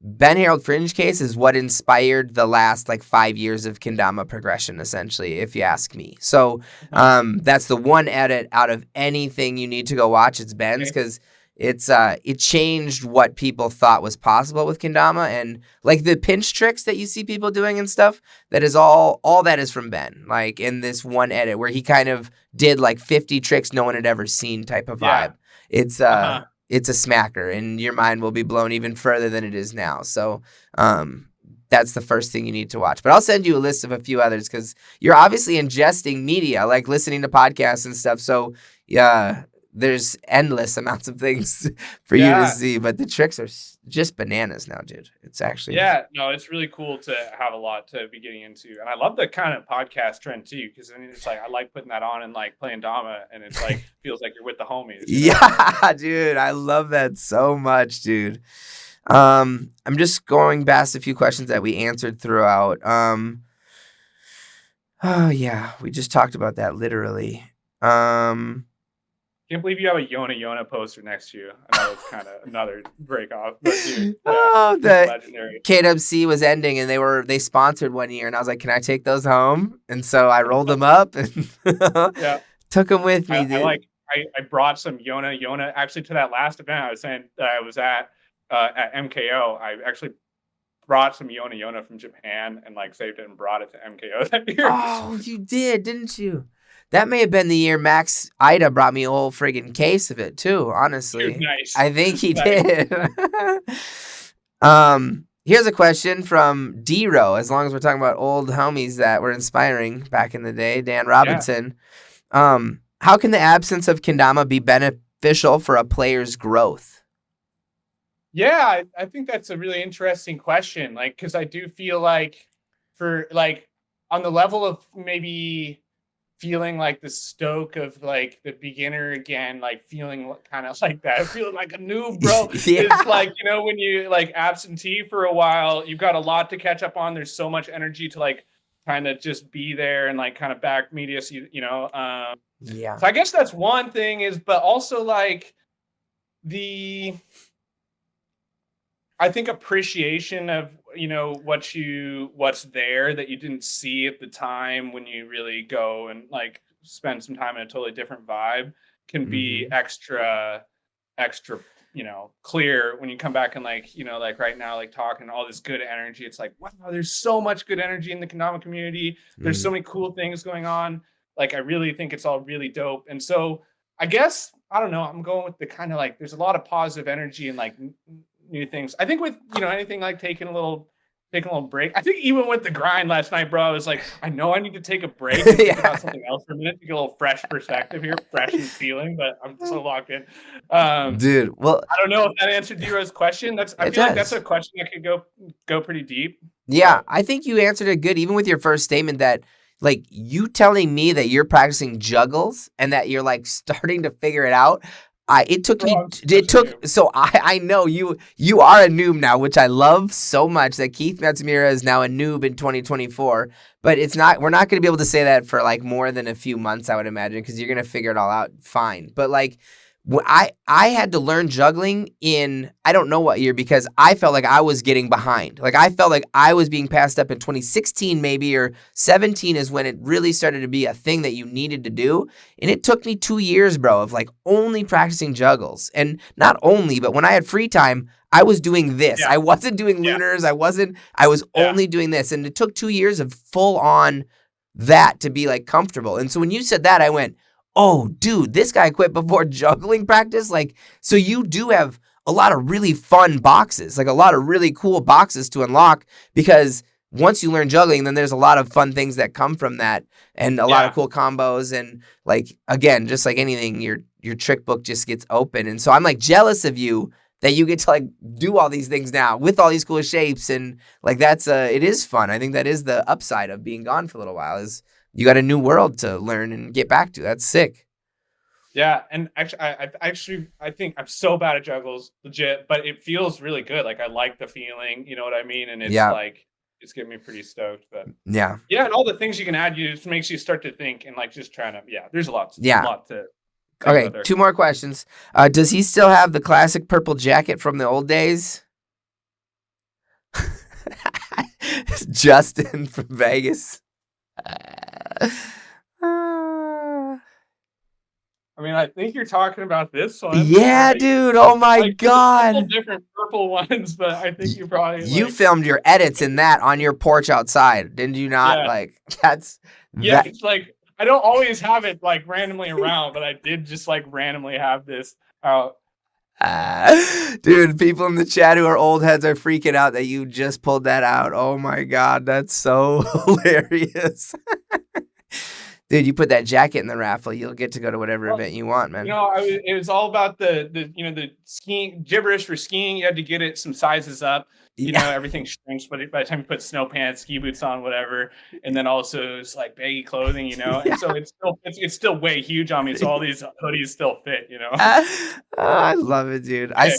Ben Harold Fringe case is what inspired the last like 5 years of kendama progression, essentially, if you ask me. So Uh-huh. that's the one edit out of anything you need to go watch. It's Ben's Okay. because it changed what people thought was possible with kendama, and like the pinch tricks that you see people doing and stuff. That is all that is from Ben. Like in this one edit where he kind of did like 50 tricks no one had ever seen type of Yeah. vibe. It's Uh-huh. it's a smacker, and your mind will be blown even further than it is now. So that's the first thing you need to watch. But I'll send you a list of a few others because you're obviously ingesting media, like listening to podcasts and stuff. So yeah, there's endless amounts of things for you to Yeah. see. But the tricks are just bananas now, dude. It's actually Yeah, no, it's really cool to have a lot to be getting into, and I love the kind of podcast trend too, because I mean, it's like I like putting that on and like playing Dama, and it's like feels like you're with the homies. You know? yeah, dude. I love that so much, dude. I'm just going past a few questions that we answered throughout. Oh yeah, we just talked about that literally. Can't believe you have a Yona poster next to you. I know it's kind of another break off, but dude, yeah, Oh, it's the legendary. KWC was ending, and they sponsored one year, and I was like, "Can I take those home?" And so I rolled them up and Yeah, took them with me, I dude. like I brought some Yona actually to that last event I was saying that I was at MKO. I actually brought some Yona from Japan and like saved it and brought it to MKO that year. Oh, you did, didn't you? That may have been the year Max Ida brought me a whole friggin' case of it too, Dude, honestly. nice. I think he Nice. did. Here's a question from D-Ro, as long as we're talking about old homies that were inspiring back in the day, Dan Yeah. Robinson. How can the absence of kendama be beneficial for a player's growth? Yeah, I think that's a really interesting question. Like, because I do feel like for like on the level of maybe feeling like the stoke of like the beginner again, like feeling kind of like that, feeling like a noob, bro. Is Yeah. like, when you like absentee for a while, you've got a lot to catch up on. There's so much energy to like kind of just be there and like kind of back media, Yeah. so I guess that's one thing is, but also like the I think appreciation of what's there that you didn't see at the time when you really go and like spend some time in a totally different vibe can be Mm-hmm. extra clear when you come back and like right now like talking all this good energy. It's like, wow, there's so much good energy in the Kendama community. There's so many cool things going on. Like I really think it's all really dope. And so I guess I don't know, I'm going with the kind of like there's a lot of positive energy and like new things. I think with anything like taking a little break. I think even with the grind last night, bro, I was like, I know I need to take a break and think about something else for a minute to get a little fresh perspective here, fresh and feeling, but I'm so locked in. Dude, well, I don't know if that answered Dero's question. I feel like that's a question that could go pretty deep. Yeah, I think you answered it good, even with your first statement that, like, you telling me that you're practicing juggles and that you're like starting to figure it out. So I know you are a noob now, which I love so much that Keith Matsumura is now a noob in 2024. But we're not going to be able to say that for like more than a few months, I would imagine, because you're going to figure it all out fine. But like, I had to learn juggling in I don't know what year because I felt like I was getting behind. Like I felt like I was being passed up in 2016 maybe, or 17 is when it really started to be a thing that you needed to do. And it took me 2 years, bro, of like only practicing juggles. And not only, but when I had free time, I was doing this. Yeah. I wasn't doing lunars. I was only doing this. And it took 2 years of full on that to be like comfortable. And so when you said that, I went, oh, dude, this guy quit before juggling practice. Like, so you do have a lot of really fun boxes, like a lot of really cool boxes to unlock because once you learn juggling, then there's a lot of fun things that come from that and a lot of cool combos. And like, again, just like anything, your trick book just gets open. And so I'm like jealous of you that you get to like do all these things now with all these cool shapes. And like, it is fun. I think that is the upside of being gone for a little while is you got a new world to learn and get back to. That's sick. Yeah, and actually, I think I'm so bad at juggles, legit, but it feels really good. Like I like the feeling, you know what I mean? And it's like it's getting me pretty stoked. But yeah, and all the things you can add, you just makes you start to think and like just trying to there's a lot to. Okay, 2 more questions. Does he still have the classic purple jacket from the old days? Justin from Vegas. I mean, I think you're talking about this one. Yeah, dude. Oh my God. There's different purple ones, but I think you probably you filmed your edits in that on your porch outside, didn't you not? Yeah. Like that's it's like I don't always have it like randomly around, but I did just like randomly have this out. Dude, people in the chat who are old heads are freaking out that you just pulled that out. Oh my God, that's so hilarious. Dude, you put that jacket in the raffle, you'll get to go to whatever event you want, man. It was all about the skiing gibberish for skiing. You had to get it some sizes up. Everything shrinks, but by the time you put snow pants, ski boots on, whatever, and then also it's like baggy clothing, and so it's still way huge on me. So all these hoodies still fit, I love it, dude. I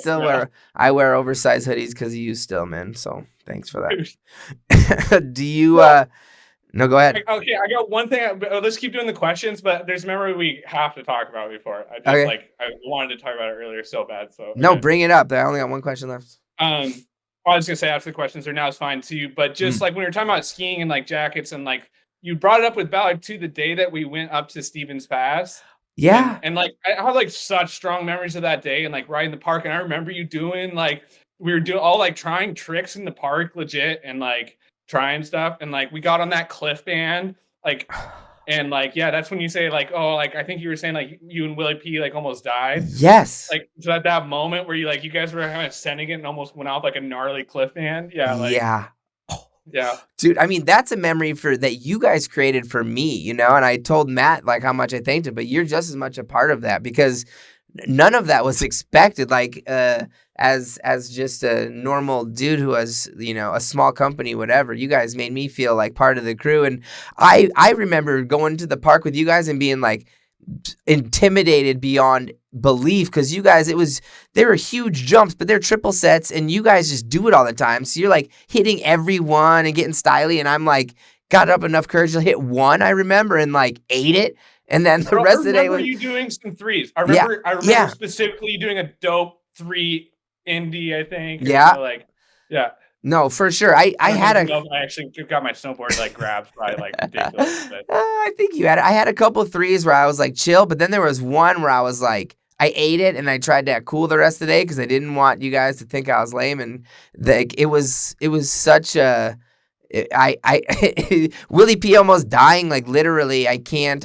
wear oversized hoodies because of you still, man. So thanks for that. Do you? No, go ahead. Okay, I got one thing. Let's keep doing the questions, but there's a memory we have to talk about before. I wanted to talk about it earlier so bad. So no, bring it up. I only got one question left. I was gonna say after the questions, or now is fine too. But just like when we were talking about skiing and like jackets, and like you brought it up with Ballard too, the day that we went up to Stevens Pass. Yeah, and like I have like such strong memories of that day and like riding the park. And I remember you doing like we were doing all like trying tricks in the park, legit, and like trying stuff, and like we got on that cliff band, like And like, yeah, that's when you say like, oh, like I think you were saying like you and Willie P like almost died. Yes. Like, so at that moment where you guys were kind of sending it and almost went off like a gnarly cliffhand. Yeah, like, Yeah. yeah. Dude, I mean, that's a memory that you guys created for me, you know? And I told Matt like how much I thanked him, but you're just as much a part of that because none of that was expected. Like, as just a normal dude who has, you know, a small company, whatever, you guys made me feel like part of the crew. And I remember going to the park with you guys and being like intimidated beyond belief because you guys, they were huge jumps, but they're triple sets and you guys just do it all the time. So you're like hitting every one and getting styly. And I'm like, got up enough courage to hit one, I remember, and like ate it. And then the rest of the day, I remember you doing some threes. I remember specifically you doing a dope 3 indie, I think. Yeah. Like, yeah. No, for sure. I actually got my snowboard like grabbed by like ridiculous. But. I think you had. I had a couple threes where I was like chill, but then there was one where I was like, I ate it and I tried to act cool the rest of the day because I didn't want you guys to think I was lame. And like it was such a. Willie P almost dying, like literally I can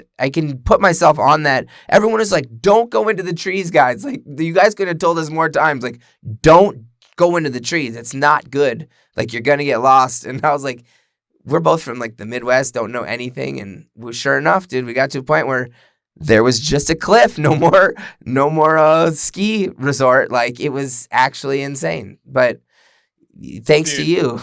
put myself on that. Everyone is like, don't go into the trees, guys. Like you guys could have told us more times, like, don't go into the trees. It's not good. Like you're gonna get lost. And I was like, we're both from like the Midwest, don't know anything. And sure enough, dude, we got to a point where there was just a cliff, no more ski resort. Like it was actually insane. But thanks to you.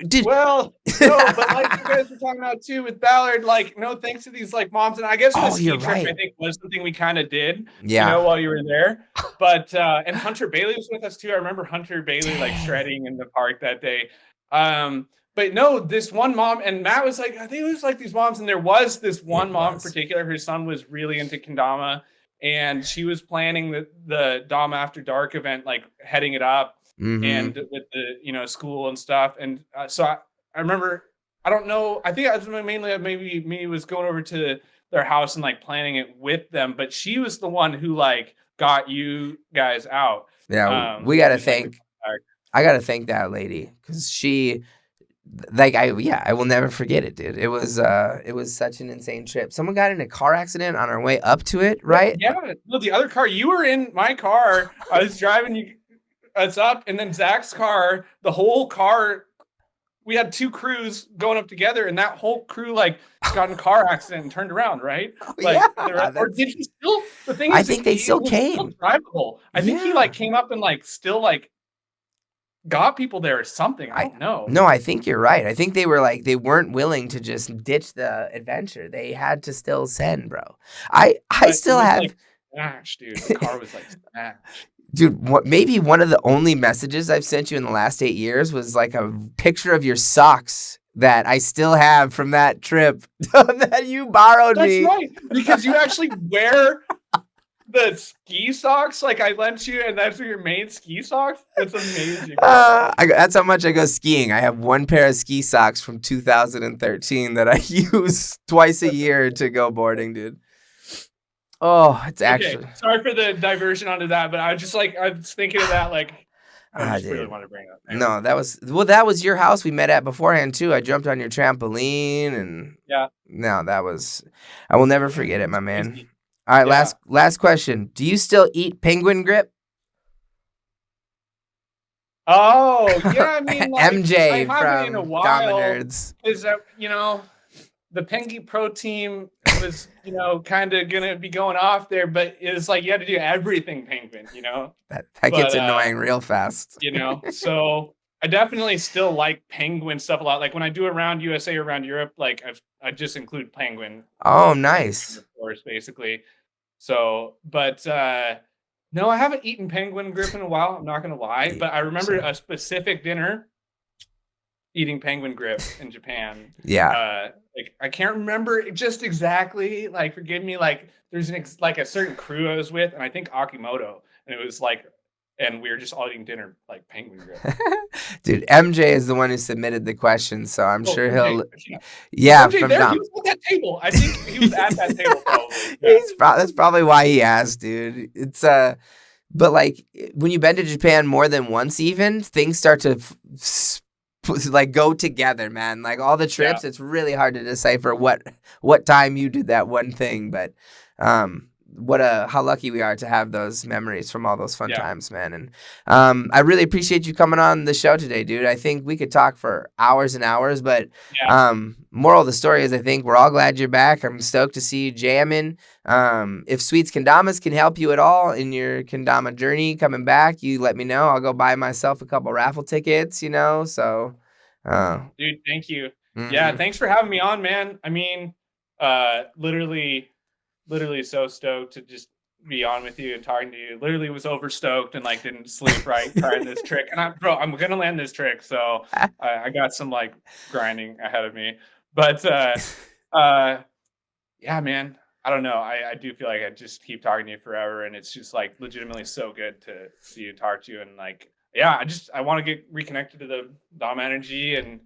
Dude. Well, no, but like you guys were talking about too with Ballard, like no thanks to these like moms. And I guess the ski trip I think was something we kind of did, you know, while you were there. But and Hunter Bailey was with us too. I remember Hunter Bailey like shredding in the park that day. But no, this one mom, and Matt was like, I think it was like these moms, and there was this one mom in particular, her son was really into kendama, and she was planning the Dom After Dark event, like heading it up. Mm-hmm. And with the, you know, school and stuff. And so I remember, I don't know, I think I was mainly maybe me was going over to their house and like planning it with them, but she was the one who like got you guys out. Yeah, we got to thank, I got to thank that lady because she, like, I will never forget it, dude. It was such an insane trip. Someone got in a car accident on our way up to it, right? Yeah, no, the other car, you were in my car. I was driving you. It's up, and then Zach's car, the whole car, we had 2 crews going up together, and that whole crew like got in a car accident and turned around, right? Like, or did he still? The thing is, I think they still came. Still drivable. I think he like came up and like still like got people there or something. I don't know. No, I think you're right. I think they were like they weren't willing to just ditch the adventure. They had to still send, bro. I still have. Like, smashed, dude. The car was like smashed. Dude, maybe one of the only messages I've sent you in the last 8 years was like a picture of your socks that I still have from that trip that you borrowed me. That's right, because you actually wear the ski socks. Like I lent you, and that's your main ski socks. That's amazing. That's how much I go skiing. I have one pair of ski socks from 2013 that I use twice a year to go boarding, dude. Oh, it's actually. Okay. Sorry for the diversion onto that, but I was thinking of that. Like, I just really want to bring it up. No, that was your house we met at beforehand too. I jumped on your trampoline and no, I will never forget it, my man. All right, last question. Do you still eat penguin grip? Oh yeah, I mean like, MJ from Dama Nerds. Is that the Pengy Pro team was, kind of going to be going off there, but it's like you had to do everything penguin, That gets annoying real fast. So I definitely still like penguin stuff a lot. Like when I do around USA or around Europe, like I just include penguin. Oh, nice. Of course, basically. So, but no, I haven't eaten penguin grip in a while. I'm not going to lie, but I remember a specific dinner eating penguin grip in Japan. Yeah. Like I can't remember just exactly. Like, forgive me. Like, there's a certain crew I was with, and I think Akimoto, and it was like, and we were just all eating dinner like penguin grip. Dude, MJ is the one who submitted the question, so I'm sure he'll. MJ, yeah, MJ from there, he was at that table. I think he was at that table. Probably. Yeah. That's probably why he asked, dude. It's but like when you've been to Japan more than once, even things start to like go together, man. Like all the trips, it's really hard to decipher what time you did that one thing, but how lucky we are to have those memories from all those fun times, man. And I really appreciate you coming on the show today, dude. I think we could talk for hours and hours, but moral of the story is I think we're all glad you're back. I'm stoked to see you jamming. If Sweets Kendamas can help you at all in your Kendama journey coming back, you let me know. I'll go buy myself a couple raffle tickets, so dude, thank you. Yeah, thanks for having me on, man. I mean, literally so stoked to just be on with you and talking to you. Literally was overstoked and like didn't sleep right trying this trick. And I'm gonna land this trick, so I got some like grinding ahead of me. But yeah, man, I don't know. I do feel like I just keep talking to you forever, and it's just like legitimately so good to see you, talk to you, and like I want to get reconnected to the Dom energy and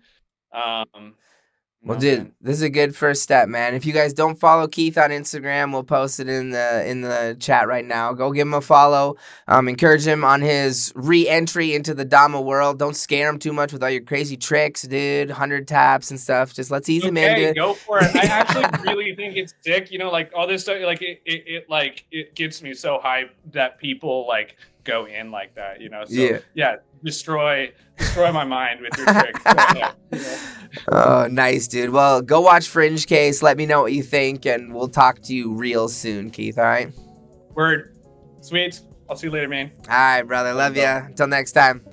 well, dude, this is a good first step, man. If you guys don't follow Keith on Instagram, we'll post it in the chat right now. Go give him a follow. Encourage him on his re-entry into the Dama world. Don't scare him too much with all your crazy tricks, dude. 100 taps and stuff. Just let's ease him into it. Go for it. I actually really think it's sick. Like all this stuff, like it gets me so hyped that people like go in like that. So destroy my mind with your tricks. Oh, nice, dude. Well, go watch Fringe Case. Let me know what you think, and we'll talk to you real soon, Keith. All right? Word. Sweet. I'll see you later, man. All right, brother. Love ya. Until next time.